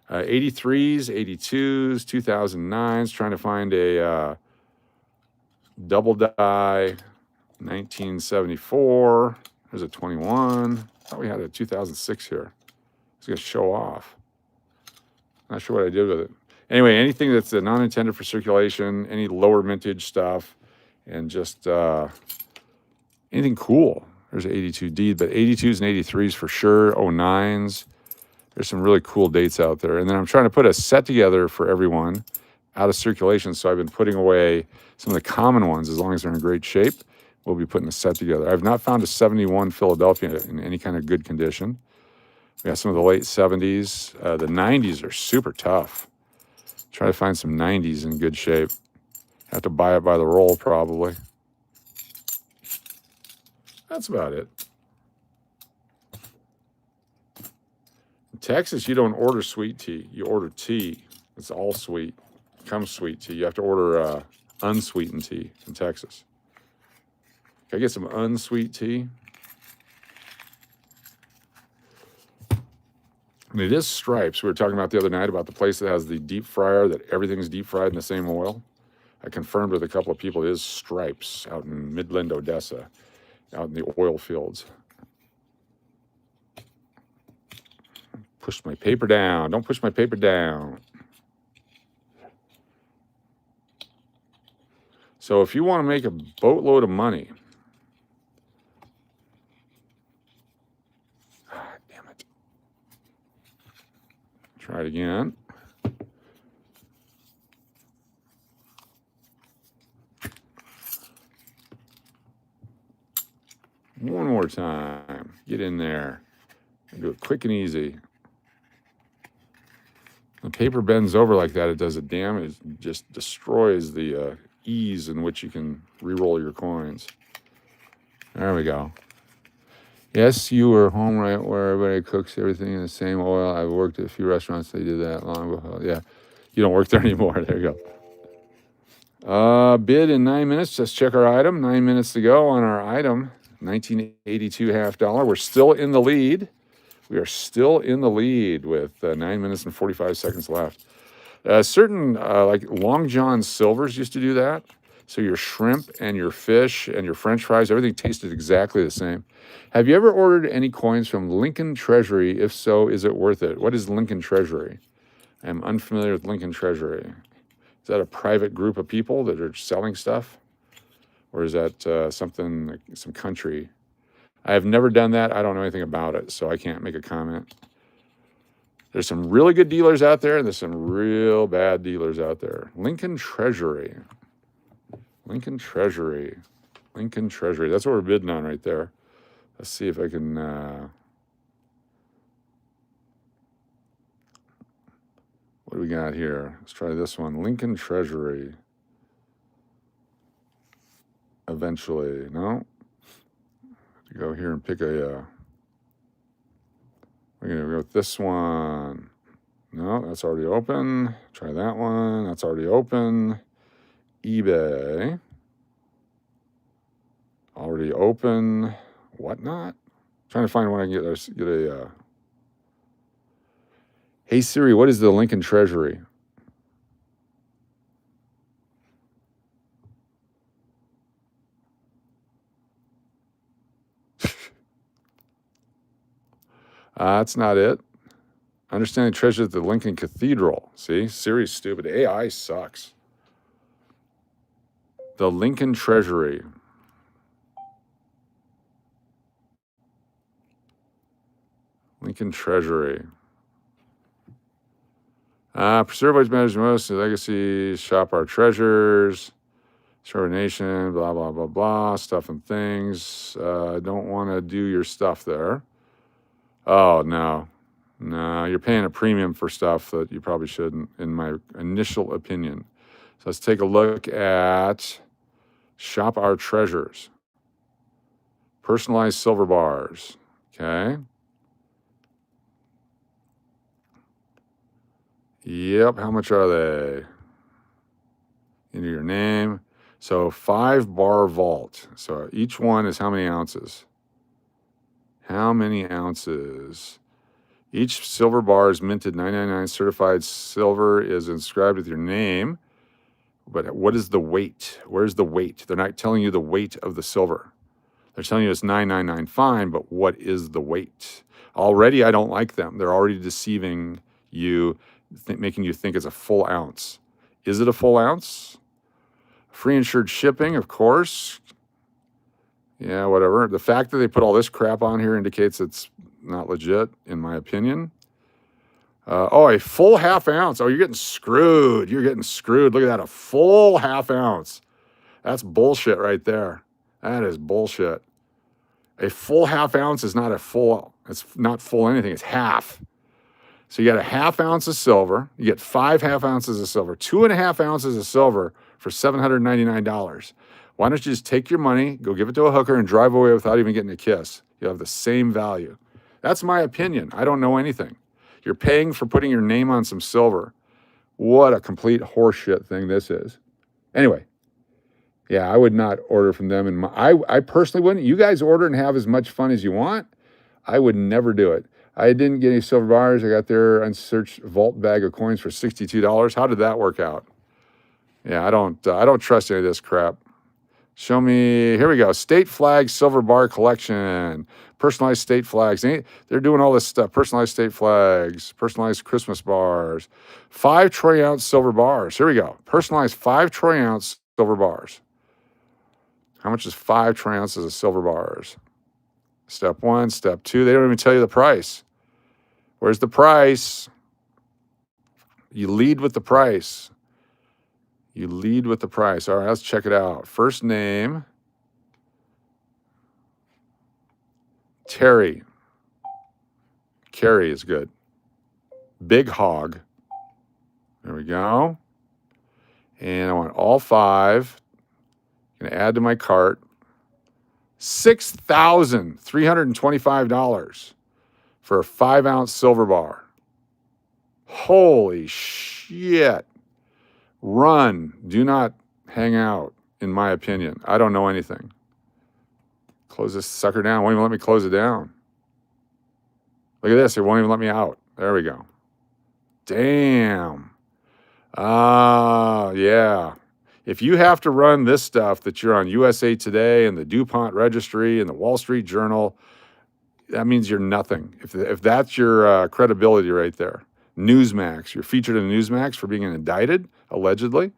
S2: 83s, 82s, 2009s. Trying to find a double die. 1974. There's a 21. I thought we had a 2006 here. It's going to show off. Not sure what I did with it. Anyway, anything that's not intended for circulation, any lower mintage stuff, and just anything cool. There's an 82D, but 82s and 83s for sure. 09s. There's some really cool dates out there. And then I'm trying to put a set together for everyone out of circulation. So I've been putting away some of the common ones as long as they're in great shape. We'll be putting a set together. I've not found a 71 Philadelphia in any kind of good condition. We got some of the late 70s. The 90s are super tough. Try to find some 90s in good shape. Have to buy it by the roll probably. That's about it. In Texas, you don't order sweet tea. You order tea. It's all sweet. It comes sweet tea. You have to order unsweetened tea in Texas. Can I get some unsweet tea? And it is Stripes. We were talking about the other night about the place that has the deep fryer, that everything's deep fried in the same oil. I confirmed with a couple of people it is Stripes out in Midland, Odessa, out in the oil fields. Push my paper down. Don't push my paper down. So if you want to make a boatload of money, damn it. Try it again. One more time. Get in there. Do it quick and easy. The paper bends over like that, it does a damage. It just destroys the ease in which you can re-roll your coins. There we go. Yes, you were home right where everybody cooks everything in the same oil. I've worked at a few restaurants, they did that long ago. Yeah, you don't work there anymore. There you go. Bid in 9 minutes. Let's check our item. 9 minutes to go on our item. 1982 $half. We're still in the lead. We are still in the lead with 9 minutes and 45 seconds left. Certain like Long John Silvers used to do that. So your shrimp and your fish and your French fries, everything tasted exactly the same. Have you ever ordered any coins from Lincoln Treasury? If so, is it worth it? What is Lincoln Treasury? I'm unfamiliar with Lincoln Treasury. Is that a private group of people that are selling stuff? Or is that something, some country? I have never done that. I don't know anything about it, so I can't make a comment. There's some really good dealers out there, and there's some real bad dealers out there. Lincoln Treasury. Lincoln Treasury. Lincoln Treasury. That's what we're bidding on right there. Let's see if I can... what do we got here? Let's try this one. Lincoln Treasury. Eventually. No? To go here and pick a... we're going to go with this one. No, that's already open. Try that one. That's already open. eBay. Already open. Whatnot. Trying to find one I can get a... Hey Siri, what is the Lincoln Treasury? That's not it. Understanding treasure at the Lincoln Cathedral. See, Siri's stupid. AI sucks. The Lincoln Treasury. Lincoln Treasury. Preserve what matters most. Legacy. Shop our treasures. Serve nation. Blah, blah, blah, blah. Stuff and things. Don't want to do your stuff there. Oh, no. No, you're paying a premium for stuff that you probably shouldn't, in my initial opinion. So let's take a look at Shop Our Treasures. Personalized silver bars. Okay. Yep, how much are they? Enter your name. So 5-bar vault. So each one is how many ounces? How many ounces? Each silver bar is minted 999. Certified silver is inscribed with your name. But what is the weight? Where's the weight? They're not telling you the weight of the silver. They're telling you it's 999 fine, but what is the weight? Already, I don't like them. They're already deceiving you, making you think it's a full ounce. Is it a full ounce? Free insured shipping, of course. Yeah, whatever. The fact that they put all this crap on here indicates it's not legit, in my opinion. A full ½ ounce. Oh, you're getting screwed. You're getting screwed. Look at that, a full ½ ounce. That's bullshit right there. That is bullshit. A full ½ ounce is not a full, it's not full anything, it's half. So you got a ½ ounce of silver, you get 5 ½ ounces of silver, 2½ ounces of silver for $799. Why don't you just take your money, go give it to a hooker, and drive away without even getting a kiss? You'll have the same value. That's my opinion. I don't know anything. You're paying for putting your name on some silver. What a complete horseshit thing this is. Anyway, yeah, I would not order from them. And I personally wouldn't. You guys order and have as much fun as you want. I would never do it. I didn't get any silver bars. I got their unsearched vault bag of coins for $62. How did that work out? Yeah, I don't trust any of this crap. Show me, here we go. State flag silver bar collection. Personalized state flags. They're doing all this stuff. Personalized state flags. Personalized Christmas bars. 5 troy ounce silver bars. Here we go. Personalized 5 troy ounce silver bars. How much is 5 troy ounces of silver bars? Step 1, step 2. They don't even tell you the price. Where's the price? You lead with the price. You lead with the price. All right, let's check it out. First name, Terry. Carrie is good. Big Hog. There we go. And I want all 5. I'm going to add to my cart. $6,325 for a 5 ounce silver bar. Holy shit. Run. Do not hang out, in my opinion. I don't know anything. Close this sucker down. Won't even let me close it down. Look at this. It won't even let me out. There we go. Damn. Yeah. If you have to run this stuff that you're on USA Today and the DuPont Registry and the Wall Street Journal, that means you're nothing. If that's your credibility right there. Newsmax. You're featured in Newsmax for being indicted, allegedly.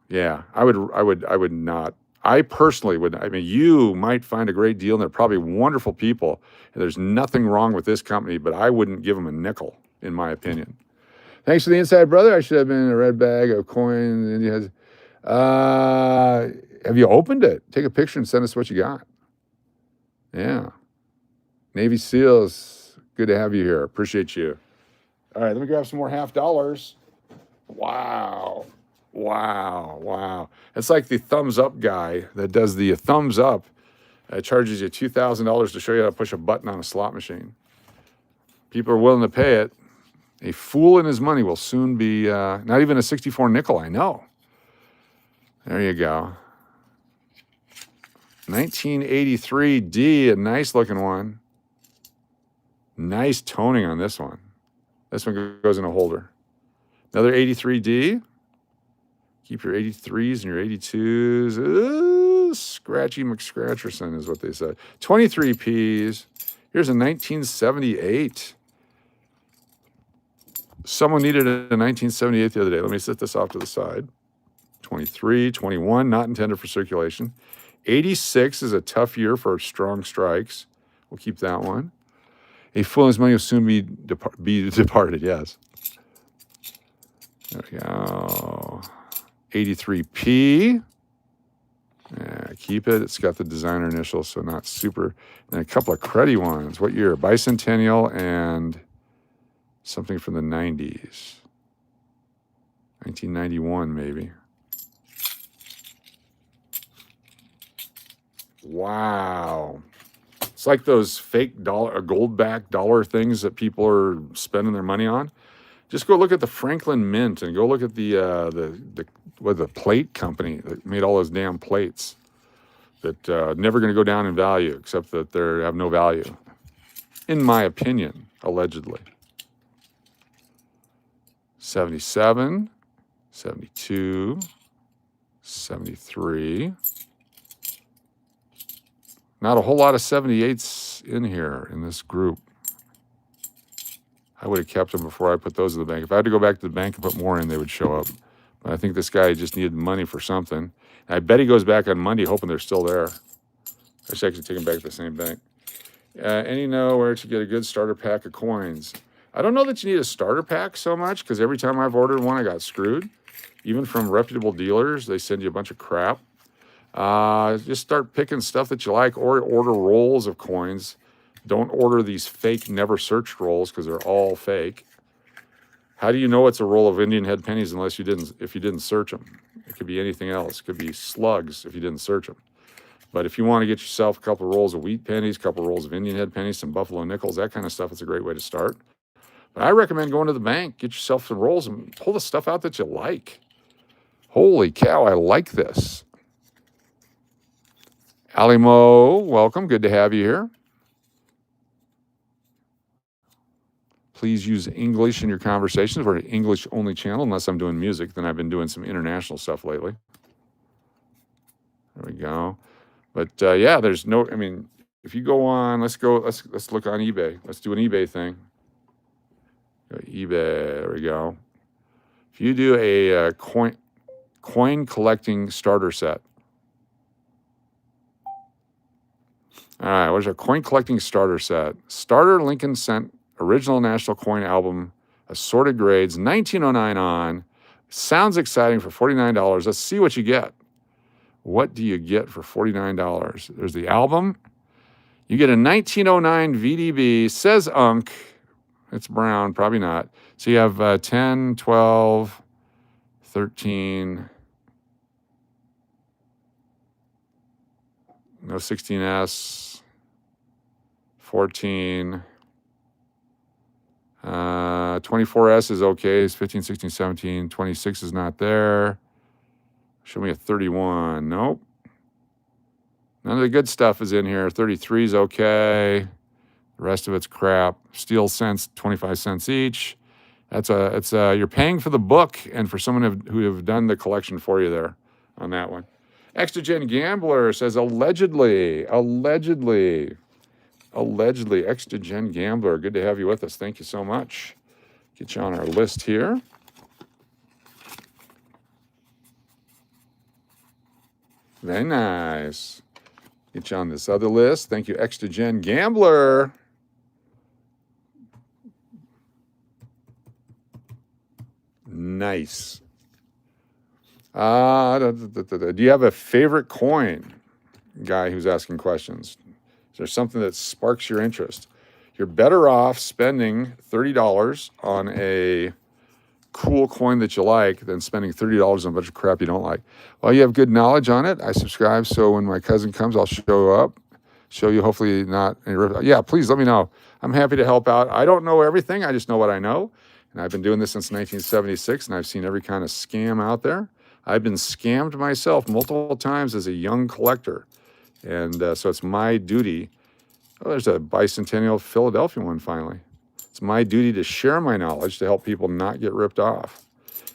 S2: Yeah, I would not. I personally would. I mean, you might find a great deal, and they're probably wonderful people, and there's nothing wrong with this company, but I wouldn't give them a nickel, in my opinion. Thanks for the inside, brother. I should have been in a red bag of coins. Have you opened it? Take a picture and send us what you got. Yeah. Navy SEALs, good to have you here. Appreciate you. All right, let me grab some more $50. Wow. Wow. Wow. It's like the thumbs up guy that does the thumbs up. Charges you $2,000 to show you how to push a button on a slot machine. People are willing to pay it. A fool and his money will soon be, not even a 64 nickel, I know. There you go. 1983 D, a nice looking one. Nice toning on this one. This one goes in a holder. Another 83D. Keep your 83s and your 82s. Ooh, Scratchy McScratcherson is what they said. 23 Ps. Here's a 1978. Someone needed a 1978 the other day. Let me set this off to the side. 23, 21, not intended for circulation. 86 is a tough year for strong strikes. We'll keep that one. A fool and his money will soon be departed, yes. There we go. 83P. Yeah, keep it. It's got the designer initials, so not super. And a couple of cruddy ones. What year? Bicentennial and something from the 90s. 1991, maybe. Wow. It's like those fake gold-backed dollar things that people are spending their money on. Just go look at the Franklin Mint and go look at the plate company that made all those damn plates that never going to go down in value, except that they have no value, in my opinion, allegedly. 77, 72, 73. Not a whole lot of 78s in here in this group. I would have kept them before I put those in the bank. If I had to go back to the bank and put more in, they would show up. But I think this guy just needed money for something. And I bet he goes back on Monday hoping they're still there. I should actually take them back to the same bank. Any know where to get a good starter pack of coins? I don't know that you need a starter pack so much, because every time I've ordered one, I got screwed. Even from reputable dealers, they send you a bunch of crap. Just start picking stuff that you like, or order rolls of coins. Don't order these fake never searched rolls, because they're all fake. How do you know it's a roll of Indian head pennies if you didn't search them? It could be anything else. It could be slugs if you didn't search them. But if you want to get yourself a couple of rolls of wheat pennies, a couple of rolls of Indian head pennies, some buffalo nickels, that kind of stuff, it's a great way to start. But I recommend going to the bank, get yourself some rolls, and pull the stuff out that you like. Holy cow, I like this. Alimo, welcome. Good to have you here. Please use English in your conversations. We're an English-only channel, unless I'm doing music. Then I've been doing some international stuff lately. There we go. But yeah, there's no. I mean, if you go on, let's look on eBay. Let's do an eBay thing. Go eBay. There we go. If you do a coin collecting starter set. All right, what is our coin collecting starter set? Starter Lincoln Cent original national coin album, assorted grades, 1909 on. Sounds exciting for $49. Let's see what you get. What do you get for $49? There's the album. You get a 1909 VDB, says Unk. It's brown, probably not. So you have 10, 12, 13, no 16S, 14, 24S is okay. It's 15, 16, 17. 26 is not there. Show me a 31. Nope. None of the good stuff is in here. 33 is okay. The rest of it's crap. Steel cents, 25 cents each. You're paying for the book and for someone who have done the collection for you there on that one. Extra Gen Gambler says allegedly. Extra Gen Gambler. Good to have you with us. Thank you so much. Get you on our list here. Very nice. Get you on this other list. Thank you, Extra Gen Gambler. Nice. Do you have a favorite coin? Guy who's asking questions. Is there something that sparks your interest? You're better off spending $30 on a cool coin that you like than spending $30 on a bunch of crap you don't like. Well, you have good knowledge on it. I subscribe, so when my cousin comes, I'll show you, hopefully not any. Yeah, please let me know. I'm happy to help out. I don't know everything. I just know what I know. And I've been doing this since 1976, and I've seen every kind of scam out there. I've been scammed myself multiple times as a young collector. And so it's my duty. Oh, there's a bicentennial Philadelphia one finally. It's my duty to share my knowledge to help people not get ripped off,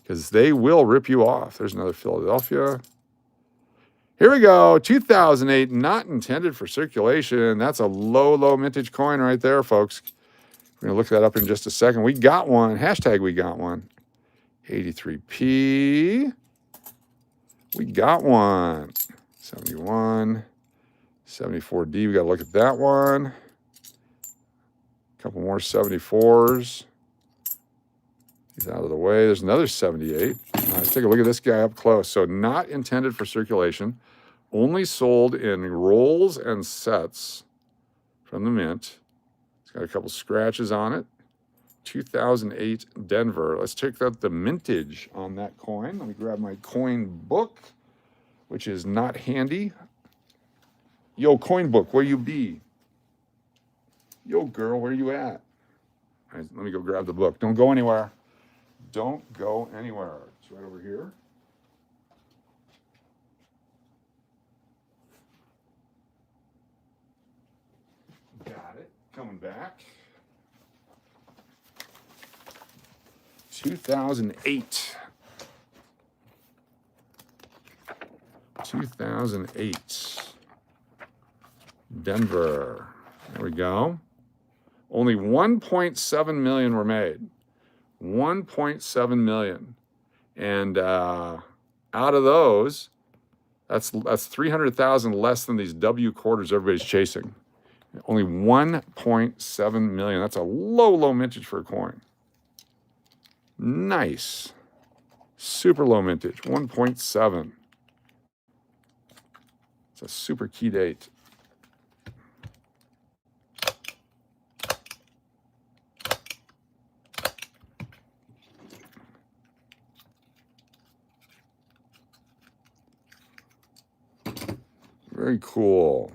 S2: because they will rip you off. There's another Philadelphia. Here we go. 2008, not intended for circulation. That's a low mintage coin right there, folks. We're going to look that up in just a second. We got one. Hashtag we got one. 83P. We got one. 71. 74D. We got to look at that one. A couple more 74s. He's out of the way. There's another 78. Let's take a look at this guy up close. So not intended for circulation. Only sold in rolls and sets from the mint. It's got a couple scratches on it. 2008 Denver. Let's check out the mintage on that coin. Let me grab my coin book, which is not handy. Yo, coin book, where you be? Yo, girl, where you at? All right, let me go grab the book. Don't go anywhere. Don't go anywhere. It's right over here. Got it. Coming back. 2008. 2008. Denver. There we go. Only 1.7 million were made. 1.7 million. And out of those, that's 300,000 less than these W quarters everybody's chasing. Only 1.7 million. That's a low mintage for a coin. Nice. Super low mintage, 1.7. It's a super key date. Very cool.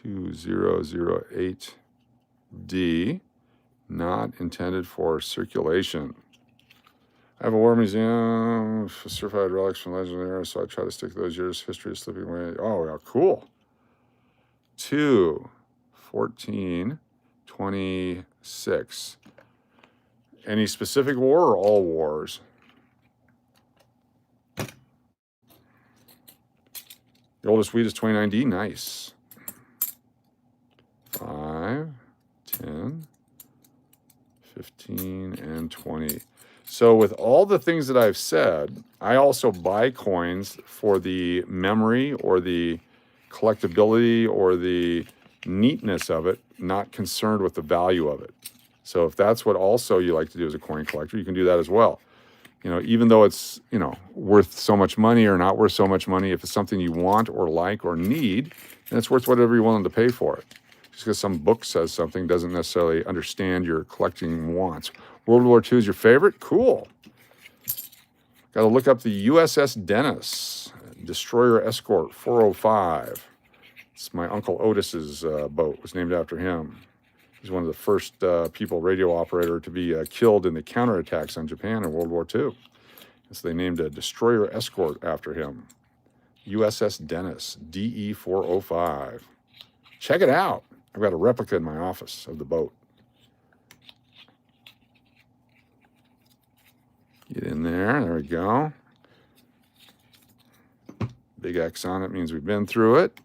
S2: 2008D, not intended for circulation. I have a war museum, certified relics from legendary era, so I try to stick to those years. History is slipping away. Oh, yeah, cool. 2/14/26. Any specific war or all wars? The oldest wheat is 29D. Nice. 5, 10, 15, and 20. So with all the things that I've said, I also buy coins for the memory or the collectability or the neatness of it, not concerned with the value of it. So if that's what also you like to do as a coin collector, you can do that as well. You know, even though it's, you know, worth so much money or not worth so much money, if it's something you want or like or need, then it's worth whatever you're willing to pay for it. Just because some book says something doesn't necessarily understand your collecting wants. World War II is your favorite? Cool. Got to look up the USS Dennis, Destroyer Escort 405. It's my Uncle Otis's boat. It was named after him. He's one of the first radio operator to be killed in the counterattacks on Japan in World War II. And so they named a destroyer escort after him. USS Dennis, DE 405. Check it out. I've got a replica in my office of the boat. Get in there. There we go. Big X on it means we've been through it.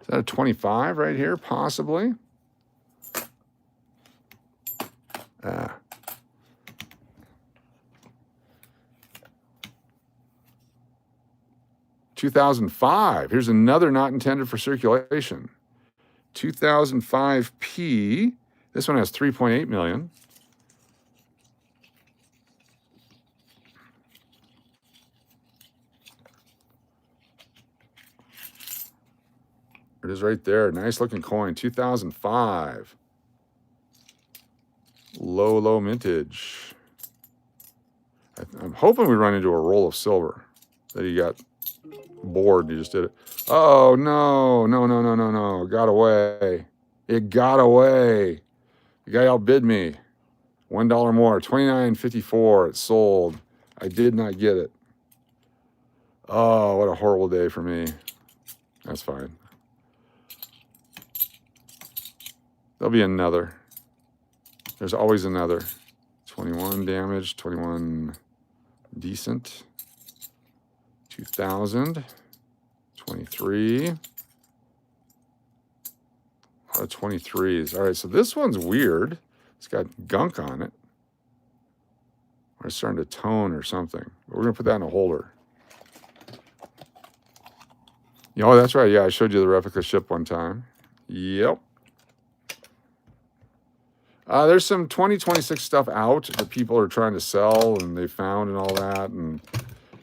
S2: Is that a 25 right here? Possibly. 2005. Here's another not intended for circulation. 2005P. This one has 3.8 million. It is right there. Nice looking coin. 2005. Low mintage. I'm hoping we run into a roll of silver that he got bored. He just did it. Oh, no. Got away. It got away. The guy outbid me. $1 more. $29.54. It sold. I did not get it. Oh, what a horrible day for me. That's fine. There'll be another. There's always another. 21 damage, 21 decent. 2000, 23. A lot of 23s. All right, so this one's weird. It's got gunk on it. Or it's starting to tone or something. We're going to put that in a holder. Oh, that's right. Yeah, I showed you the replica ship one time. Yep. There's some 2026 stuff out that people are trying to sell and they found and all that. And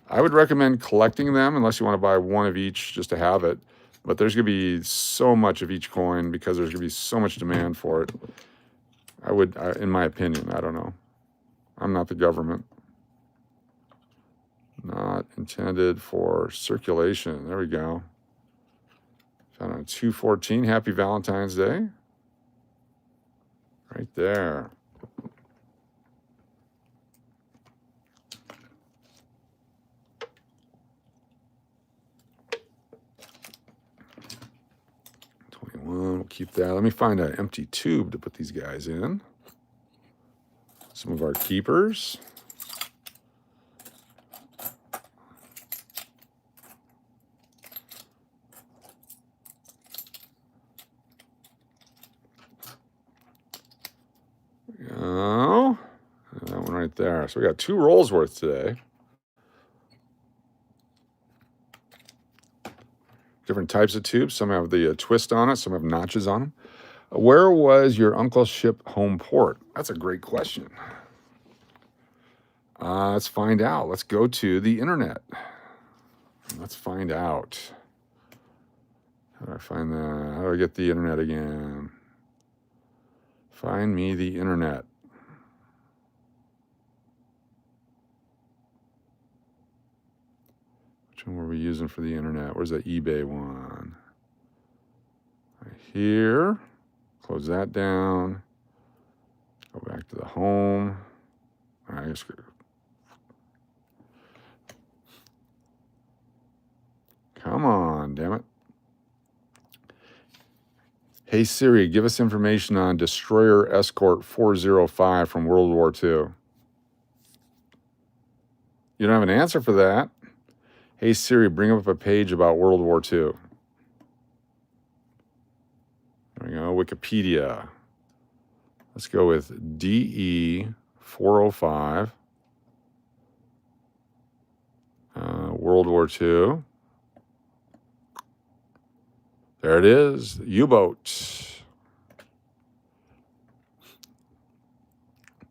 S2: I would recommend collecting them unless you want to buy one of each just to have it. But there's going to be so much of each coin because there's going to be so much demand for it. I would, in my opinion, I don't know. I'm not the government. Not intended for circulation. There we go. Found on 2/14. Happy Valentine's Day. Right there. We'll keep that. Let me find an empty tube to put these guys in. Some of our keepers. There we go. And that one right there. So we got 2 rolls worth today. Different types of tubes. Some have the twist on it. Some have notches on them. Where was your uncle's ship home port? That's a great question. Let's find out. Let's go to the internet. Let's find out. How do I find that? How do I get the internet again? Find me the internet. Which one were we using for the internet? Where's that eBay one? Right here. Close that down. Go back to the home. All right, let's go. Come on, damn it. Hey Siri, give us information on Destroyer Escort 405 from World War II. You don't have an answer for that. Hey Siri, bring up a page about World War II. There we go, Wikipedia. Let's go with DE405. World War II. There it is, U-boat.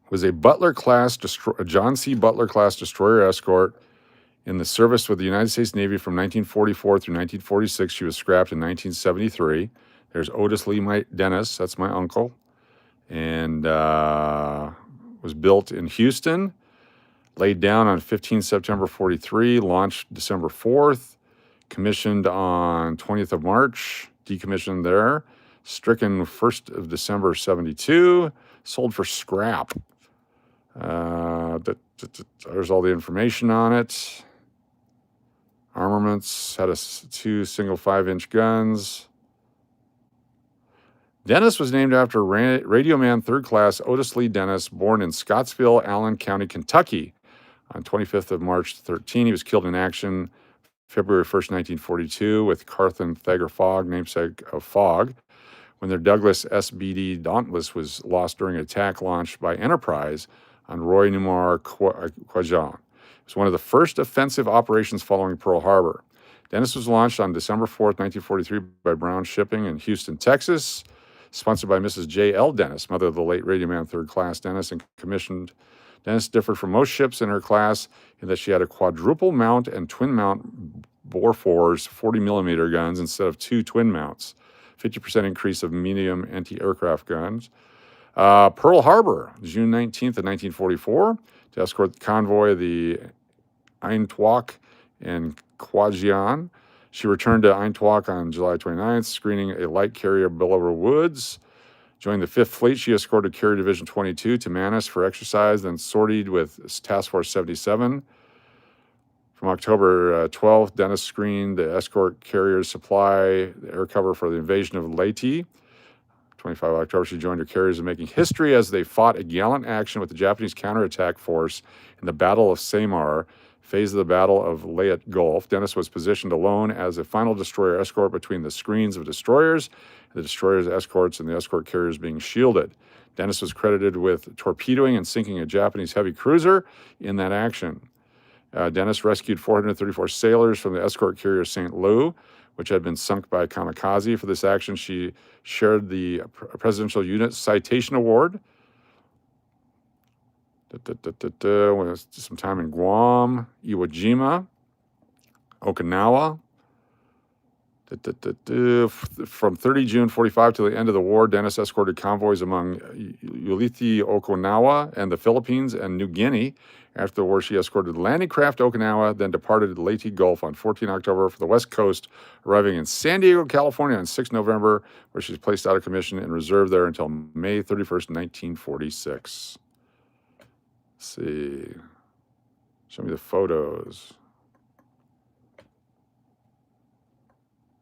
S2: Was a Butler-class, a John C. Butler-class destroyer escort in the service with the United States Navy from 1944 through 1946. She was scrapped in 1973. There's Otis Lee Dennis, that's my uncle, and was built in Houston, laid down on 15 September 43, launched December 4th, commissioned on 20th of March, decommissioned there, stricken 1st of December 72, sold for scrap. There's all the information on it. Armaments, had 2 single 5-inch guns. Dennis was named after Radio Man 3rd Class Otis Lee Dennis, born in Scottsville, Allen County, Kentucky. On 25th of March 13, he was killed in action February 1st, 1942, with Carthen Thager Fogg, namesake of Fogg, when their Douglas SBD Dauntless was lost during an attack launched by Enterprise on Roy Numar Quajan. It was one of the first offensive operations following Pearl Harbor. Dennis was launched on December 4th, 1943 by Brown Shipping in Houston, Texas, sponsored by Mrs. J.L. Dennis, mother of the late Radio Man 3rd Class Dennis, and commissioned. Dennis differed from most ships in her class in that she had a quadruple mount and twin mount bore-fours 40mm guns instead of 2 twin mounts, 50% increase of medium anti-aircraft guns. Pearl Harbor, June 19th of 1944, to escort the convoy of the Itî² and Quajian. She returned to Itî² on July 29th, screening a light carrier Bellower Woods. Joined the 5th Fleet, she escorted Carrier Division 22 to Manus for exercise, then sortied with Task Force 77. From October 12th, Dennis screened the escort carriers supply the air cover for the invasion of Leyte. 25 October, she joined her carriers in making history as they fought a gallant action with the Japanese counterattack force in the Battle of Samar, phase of the Battle of Leyte Gulf. Dennis was positioned alone as a final destroyer escort between the screens of destroyers, the destroyers' escorts, and the escort carriers being shielded. Dennis was credited with torpedoing and sinking a Japanese heavy cruiser in that action. Dennis rescued 434 sailors from the escort carrier St. Lou, which had been sunk by kamikaze. For this action, she shared the Presidential Unit Citation Award. Some time in Guam, Iwo Okinawa. From 30 June 45 to the end of the war, Dennis escorted convoys among Ulithi, Okinawa, and the Philippines and New Guinea. After the war, she escorted landing craft Okinawa, then departed Leyte Gulf on 14 October for the West Coast, arriving in San Diego, California on 6 November, where she was placed out of commission and reserved there until May 31st, 1946. Let's see. Show me the photos.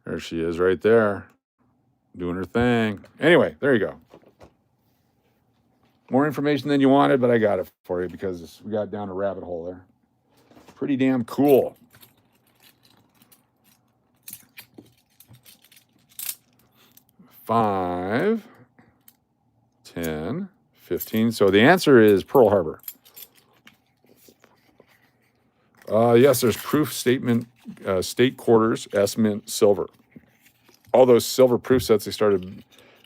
S2: There she is right there, doing her thing. Anyway, there you go. More information than you wanted, but I got it for you because we got down a rabbit hole there. Pretty damn cool. Five, 10, 15. So the answer is Pearl Harbor. Yes, there's proof statement, state quarters, S mint silver. All those silver proof sets they started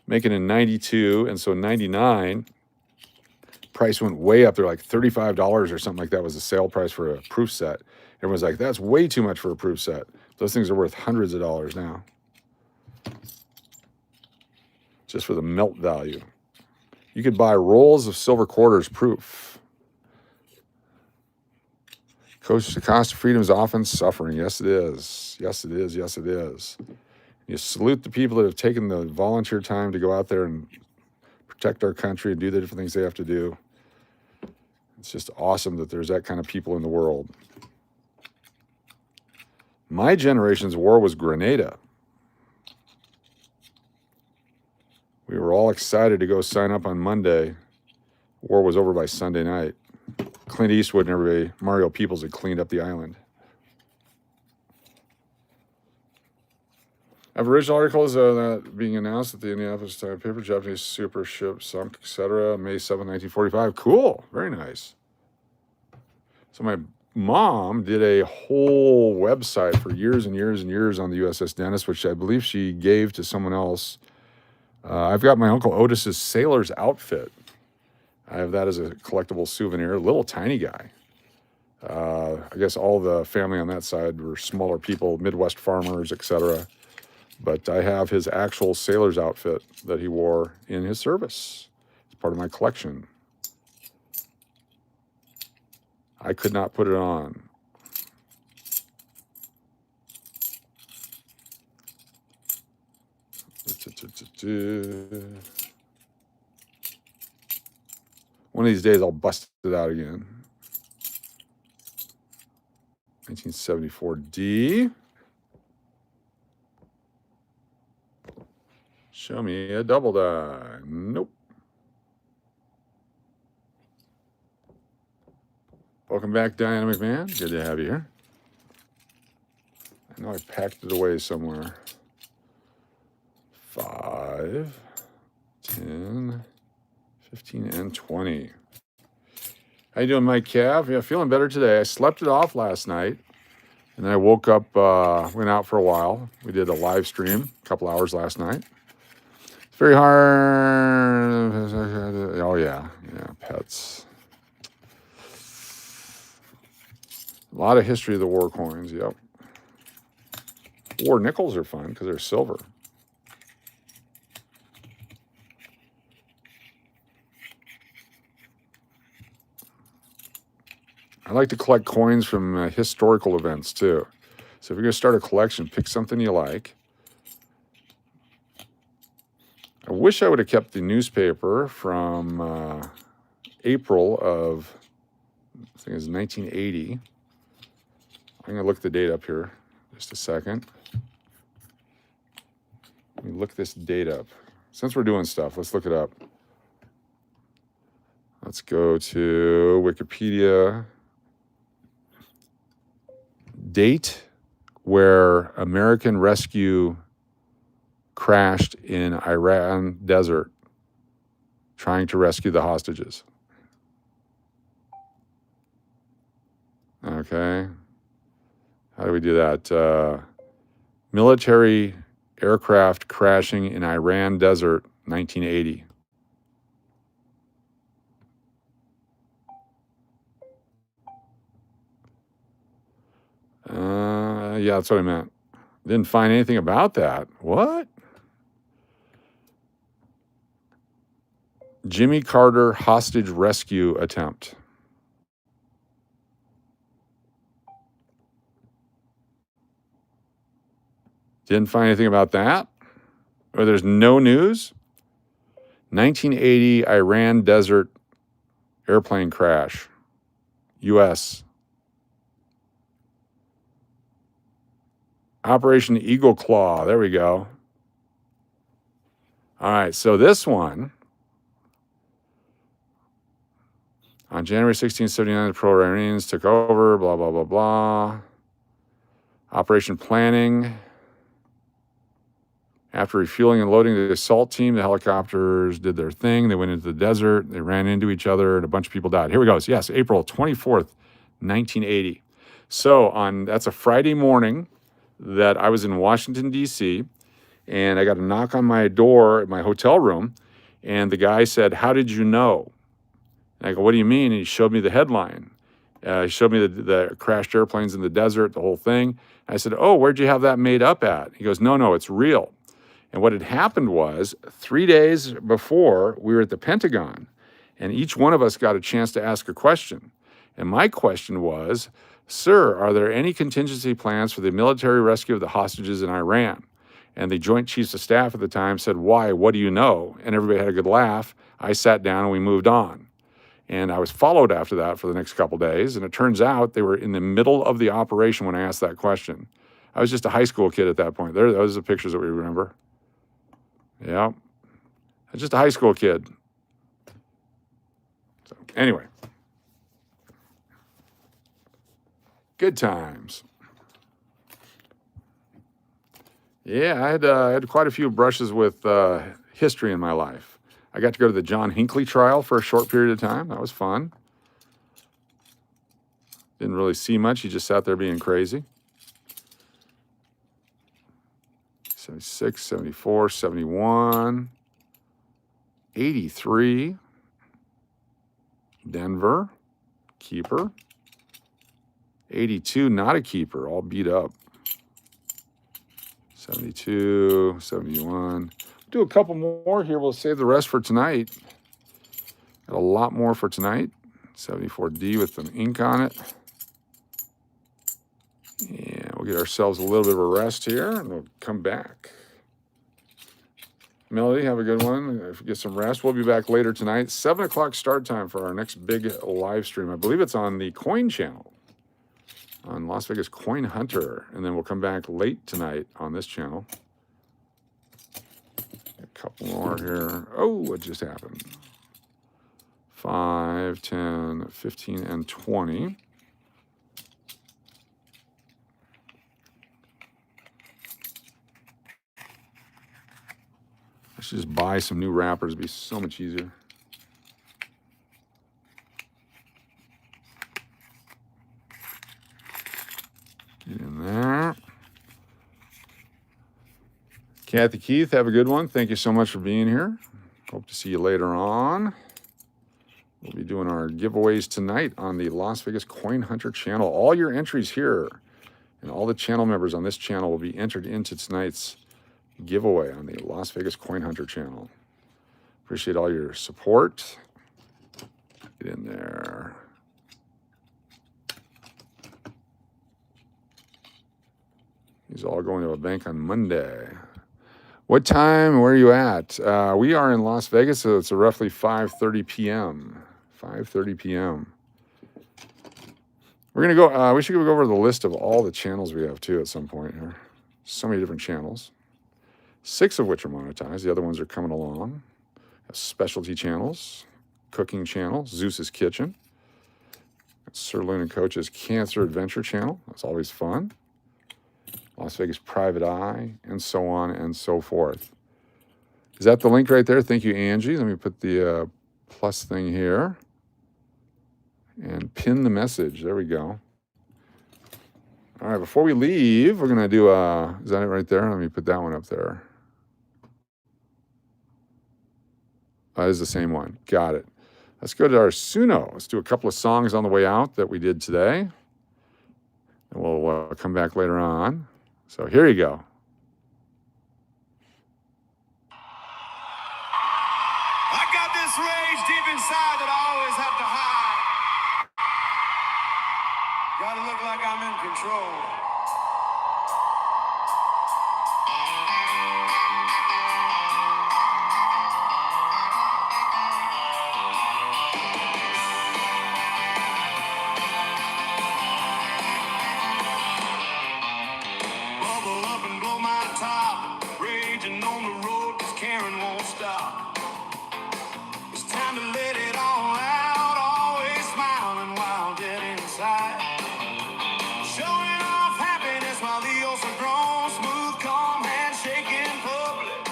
S2: making in 92, and so in 99, price went way up. They're like $35 or something like that was the sale price for a proof set. Everyone's like, that's way too much for a proof set. Those things are worth hundreds of dollars now. Just for the melt value. You could buy rolls of silver quarters proof. The cost of freedom is often suffering. Yes, it is. Yes, it is. Yes, it is. You salute the people that have taken the volunteer time to go out there and protect our country and do the different things they have to do. It's just awesome that there's that kind of people in the world. My generation's war was Grenada. We were all excited to go sign up on Monday. War was over by Sunday night. Clint Eastwood and everybody, Mario Peoples, had cleaned up the island. I have original articles that being announced at the Indianapolis Time paper, Japanese super ship sunk, etc., May 7, 1945. Cool. Very nice. So my mom did a whole website for years and years and years on the USS Dennis, which I believe she gave to someone else. I've got my Uncle Otis's sailor's outfit. I have that as a collectible souvenir. Little tiny guy. I guess all the family on that side were smaller people, Midwest farmers, etc. But I have his actual sailor's outfit that he wore in his service. It's part of my collection. I could not put it on. One of these days I'll bust it out again. 1974D. Show me a double die. Nope. Welcome back, Diana McMahon. Good to have you here. I know I packed it away somewhere. 5, 10, 15, and 20. How you doing, Mike Cav? Yeah, feeling better today. I slept it off last night, and then I woke up, went out for a while. We did a live stream, a couple hours last night. It's very hard. Oh, yeah, pets. A lot of history of the war coins, yep. War nickels are fun because they're silver. I like to collect coins from historical events, too. So if you're going to start a collection, pick something you like. I wish I would have kept the newspaper from April of, I think it was 1980. I'm going to look the date up here just a second. Let me look this date up. Since we're doing stuff, let's look it up. Let's go to Wikipedia. Date where American rescue crashed in Iran desert. trying to rescue the hostages. Okay. How do we do that? Military aircraft crashing in Iran desert, 1980. Yeah, that's what I meant. Didn't find anything about that. What? Jimmy Carter hostage rescue attempt. Didn't find anything about that? Or there's no news? 1980 Iran desert airplane crash. U.S. Operation Eagle Claw. There we go. All right, so this one, on January 16, 1979, the pro-Iranians took over, blah, blah, blah, blah. Operation planning. After refueling and loading the assault team, the helicopters did their thing. They went into the desert. They ran into each other, and a bunch of people died. Here we go. Yes, April 24th, 1980. So that's a Friday morning that I was in Washington, D.C., and I got a knock on my door at my hotel room, and the guy said, "How did you know?" And I go, "What do you mean?" And he showed me the headline. He showed me the crashed airplanes in the desert, the whole thing. I said, "Oh, where'd you have that made up at?" He goes, No, it's real. And what had happened was 3 days before, we were at the Pentagon, and each one of us got a chance to ask a question. And my question was, "Sir, are there any contingency plans for the military rescue of the hostages in Iran?" And the Joint Chiefs of Staff at the time said, "Why? What do you know?" And everybody had a good laugh. I sat down and we moved on. And I was followed after that for the next couple days. And it turns out they were in the middle of the operation when I asked that question. I was just a high school kid at that point. Those are the pictures that we remember. Yeah. I was just a high school kid. So anyway. Good times. Yeah, I had quite a few brushes with history in my life. I got to go to the John Hinckley trial for a short period of time. That was fun. Didn't really see much. He just sat there being crazy. 76, 74, 71, 83, Denver, keeper. 82, not a keeper, all beat up. 72, 71. Do a couple more here. We'll save the rest for tonight. Got a lot more for tonight. 74D with some ink on it. And we'll get ourselves a little bit of a rest here, and we'll come back. Melody, have a good one. Get some rest. We'll be back later tonight. 7 o'clock start time for our next big live stream. I believe it's on the Coin channel, on Las Vegas Coin Hunter. And then we'll come back late tonight on this channel. A couple more here. Oh, what just happened? 5, 10, 15, and 20. I should just buy some new wrappers. It'd be so much easier. Get in there. Kathy Keith, have a good one. Thank you so much for being here. Hope to see you later on. We'll be doing our giveaways tonight on the Las Vegas Coin Hunter channel. All your entries here and all the channel members on this channel will be entered into tonight's giveaway on the Las Vegas Coin Hunter channel. Appreciate all your support. Get in there. These all going to a bank on Monday. What time? Where are you at? We are in Las Vegas, so it's roughly 5:30 p.m. 5:30 p.m. We're gonna go. We should go over the list of all the channels we have too at some point here. So many different channels. 6 of which are monetized. The other ones are coming along. Specialty channels, cooking channel, Zeus's Kitchen, Sir Luna Coach's Cancer Adventure channel. That's always fun. Las Vegas Private Eye, and so on and so forth. Is that the link right there? Thank you, Angie. Let me put the plus thing here and pin the message. There we go. All right, before we leave, we're going to do is that it right there? Let me put that one up there. That is the same one. Got it. Let's go to our Suno. Let's do a couple of songs on the way out that we did today. And we'll come back later on. So here you go.
S1: I got this rage deep inside that I always have to hide. Gotta look like I'm in control. Bubble up and blow my top. Raging on the road 'cause Karen won't stop. It's time to let it all out. Always smiling while dead inside. Showing off happiness while the oaths are grown. Smooth, calm handshake in public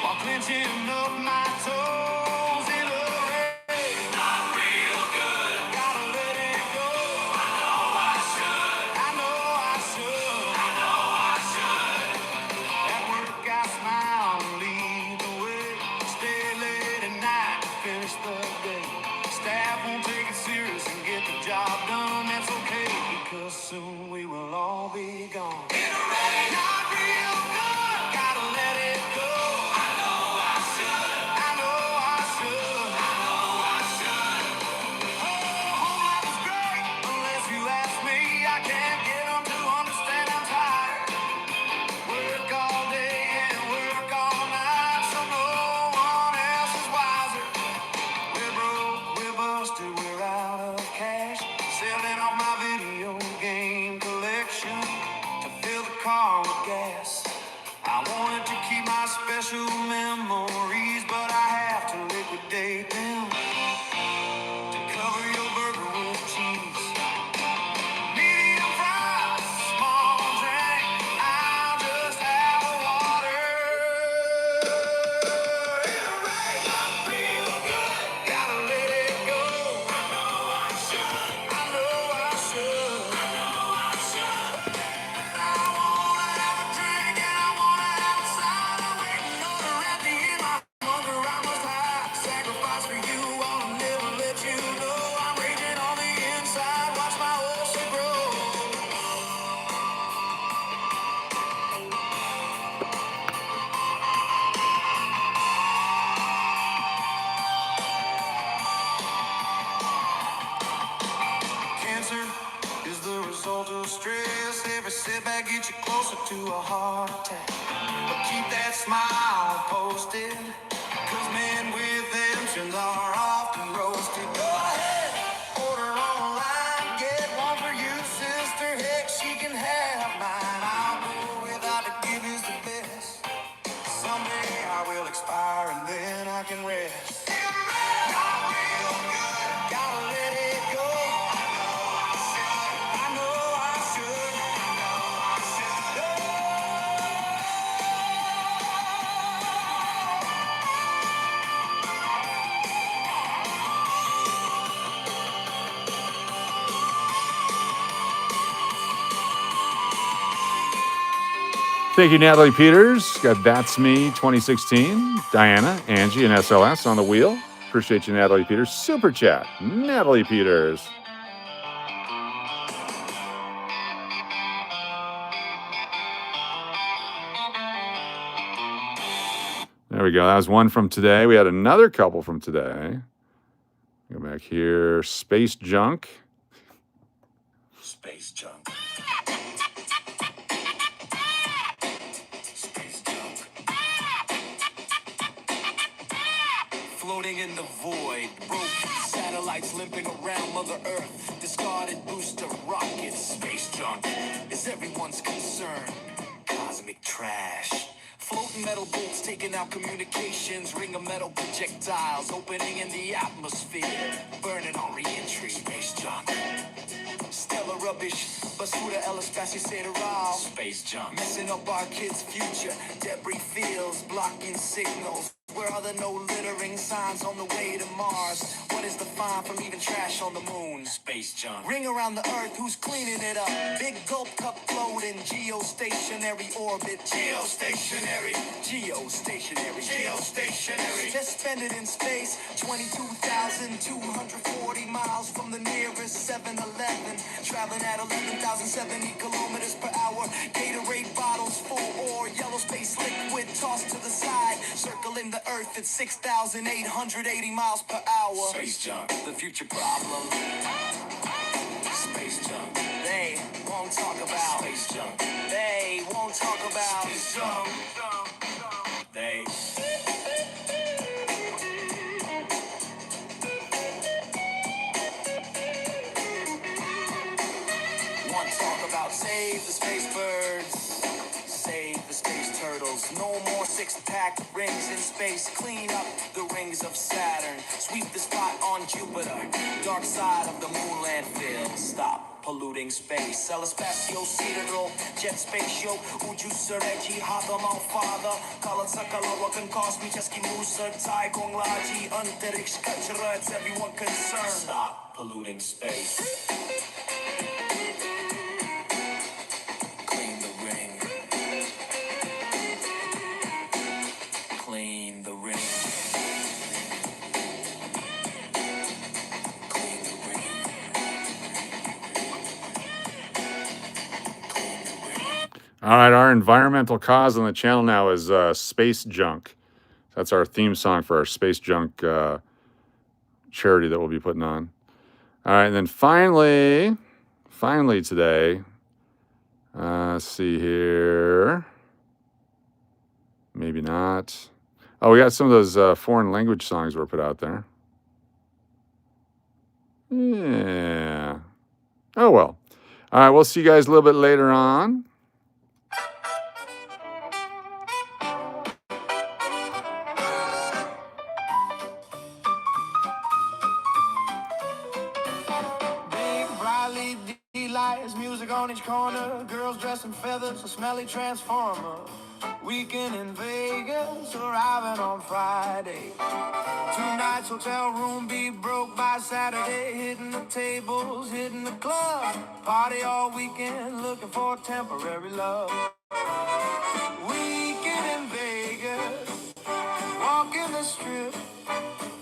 S1: while clenching up my toes in a race. Not real good. Gotta let it go. I know I should. I know I should. I know I should. At work I smile and lead the way. Stay late at night to finish the day. Staff won't take it serious and get the job done. That's okay, because soon we will all be gone. In a race, not real good. Gotta let it go. I know I should. I know I should. I know I should. Oh, home life is great, unless you ask me. I can't get them to understand I'm tired. Work all day and work all night, so no one else is wiser. We're broke, we're busted, we're out of cash. Selling off my video game collection to fill the car with gas. I wanted to keep my special memories, but I have to liquidate them to cover your burger with cheese. Medium fries, small drink, I'll just have a water. In a race, not real good. Gotta let it go. I know I should. I know I should. I know I should. I wanna have a drink and I wanna have a cider. Waiting on the empty in my hunger, I must hide. Sacrifice for you, I'll never let you know. I'm raging on the inside, watch my ulcer grow. Cancer is the result of stress. Every setback gets you closer to a heart attack. But keep that smile posted, 'cause men with engines are often roasted. Go ahead, order online, get one for you, sister. Heck, she can have mine. I'll go without the give is the best. Someday I will expire and then I can rest. Not real good. Gotta let it go. I know I should. I know I should. I know I should.
S2: Thank you, Natalie Peeters. Got That's Me 2016. Diana, Angie, and SLS on the wheel. Appreciate you, Natalie Peeters. Super chat, Natalie Peeters. There we go. That was one from today. We had another couple from today. Go back here. Space Junk.
S1: Space junk. Space junk. Floating in the void, broken satellites limping around Mother Earth, discarded booster rockets. Space junk is everyone's concern. Cosmic trash. Floating metal bolts taking out communications. Ring of metal projectiles opening in the atmosphere. Burning on re-entry. Space junk. Stellar rubbish. basura, el espacio sideral. Space junk. Messing up our kids' future. Debris fields, blocking signals. Where are the no littering signs on the way to Mars? What is the fine for leaving trash on the moon? Space junk. Ring around the earth, who's cleaning it up? Big gulp cup floating, geostationary orbit. Geostationary. Geostationary. Geostationary. Just spend it in space. 22,240 miles from the nearest 7-Eleven. Traveling at 11,070 kilometers per hour. Gatorade bottles full or yellow space liquid tossed to the side. Circling the Earth at 6,880 miles per hour. Space junk, the future problem. Space junk. They won't talk about. Space junk. They won't talk about. Space junk. They. Want to talk about save the space birds. Save the space turtles. No more six-pack rings in space. Clean up the rings of Saturn. Sweep the spot on Jupiter. Dark side of the moon landfill. Stop polluting space. El espacio sideral. Jet spatio. Uju suregi. Hatamang father. Kalat sa kalawakan kosmicheski musa. Tai kong laji. Antariksh kachara. It's everyone concerned. Stop polluting space.
S2: All right, our environmental cause on the channel now is Space Junk. That's our theme song for our Space Junk charity that we'll be putting on. All right, and then finally today, let's see here. Maybe not. Oh, we got some of those foreign language songs were put out there. Yeah. Oh, well. All right, we'll see you guys a little bit later on.
S1: Music on each corner, girls dressed in feathers, a smelly transformer. Weekend in Vegas, arriving on Friday. 2 nights hotel room, be broke by Saturday. Hitting the tables, hitting the club. Party all weekend, looking for temporary love. Weekend in Vegas, walking the strip.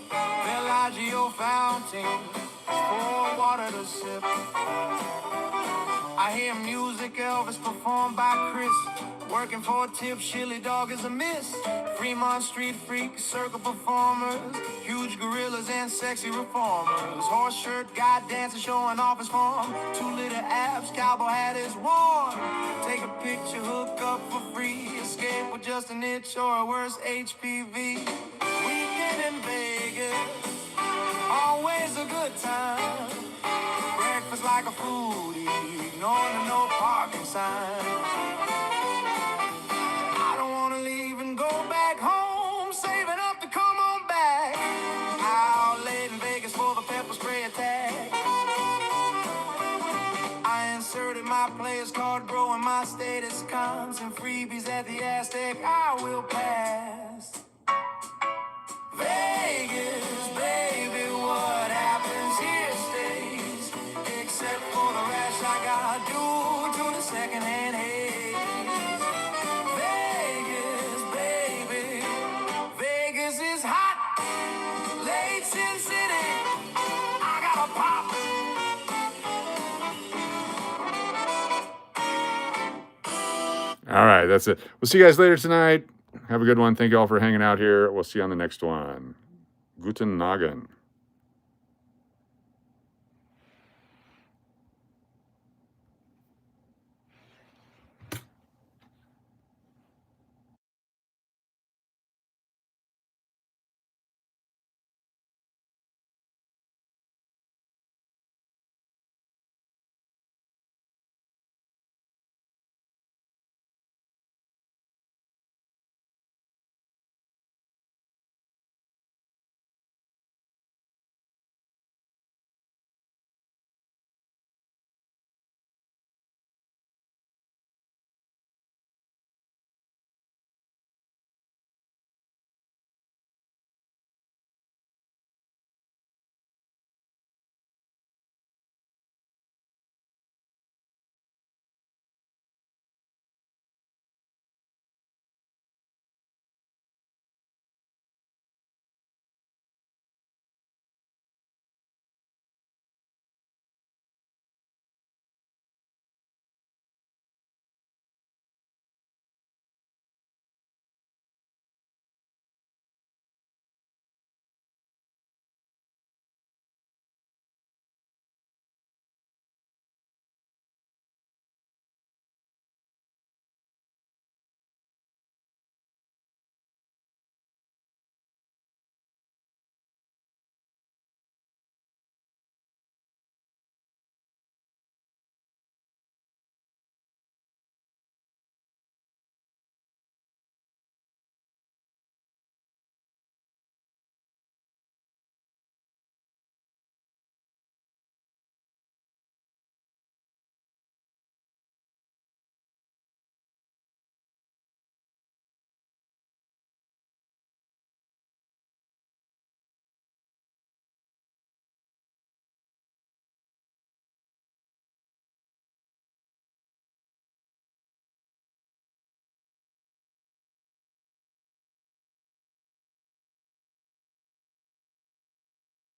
S1: Bellagio fountain, pour water to sip. I hear music, Elvis performed by Chris. Working for a tip, Chili Dog is a miss. Fremont Street Freak, circle performers. Huge gorillas and sexy reformers. Horse shirt guy dancing, showing off his form. 2 liter abs, cowboy hat is warm. Take a picture, hook up for free. Escape with just an itch or a worse HPV. Weekend in Vegas, always a good time. Breakfast like a foodie, ignoring the no parking sign. I don't want to leave and go back home, saving up to come on back. Out late in Vegas for the pepper spray attack. I inserted my player's card, growing my status, cons and freebies at the Aztec. I will pass. Vegas, baby, what happens here stays. Except for the rash I got due to the secondhand haze. Vegas, baby, Vegas is hot. Late Sin City, I got a pop.
S2: All right, that's it. We'll see you guys later tonight. Have a good one. Thank you all for hanging out here. We'll see you on the next one. Guten Nagen.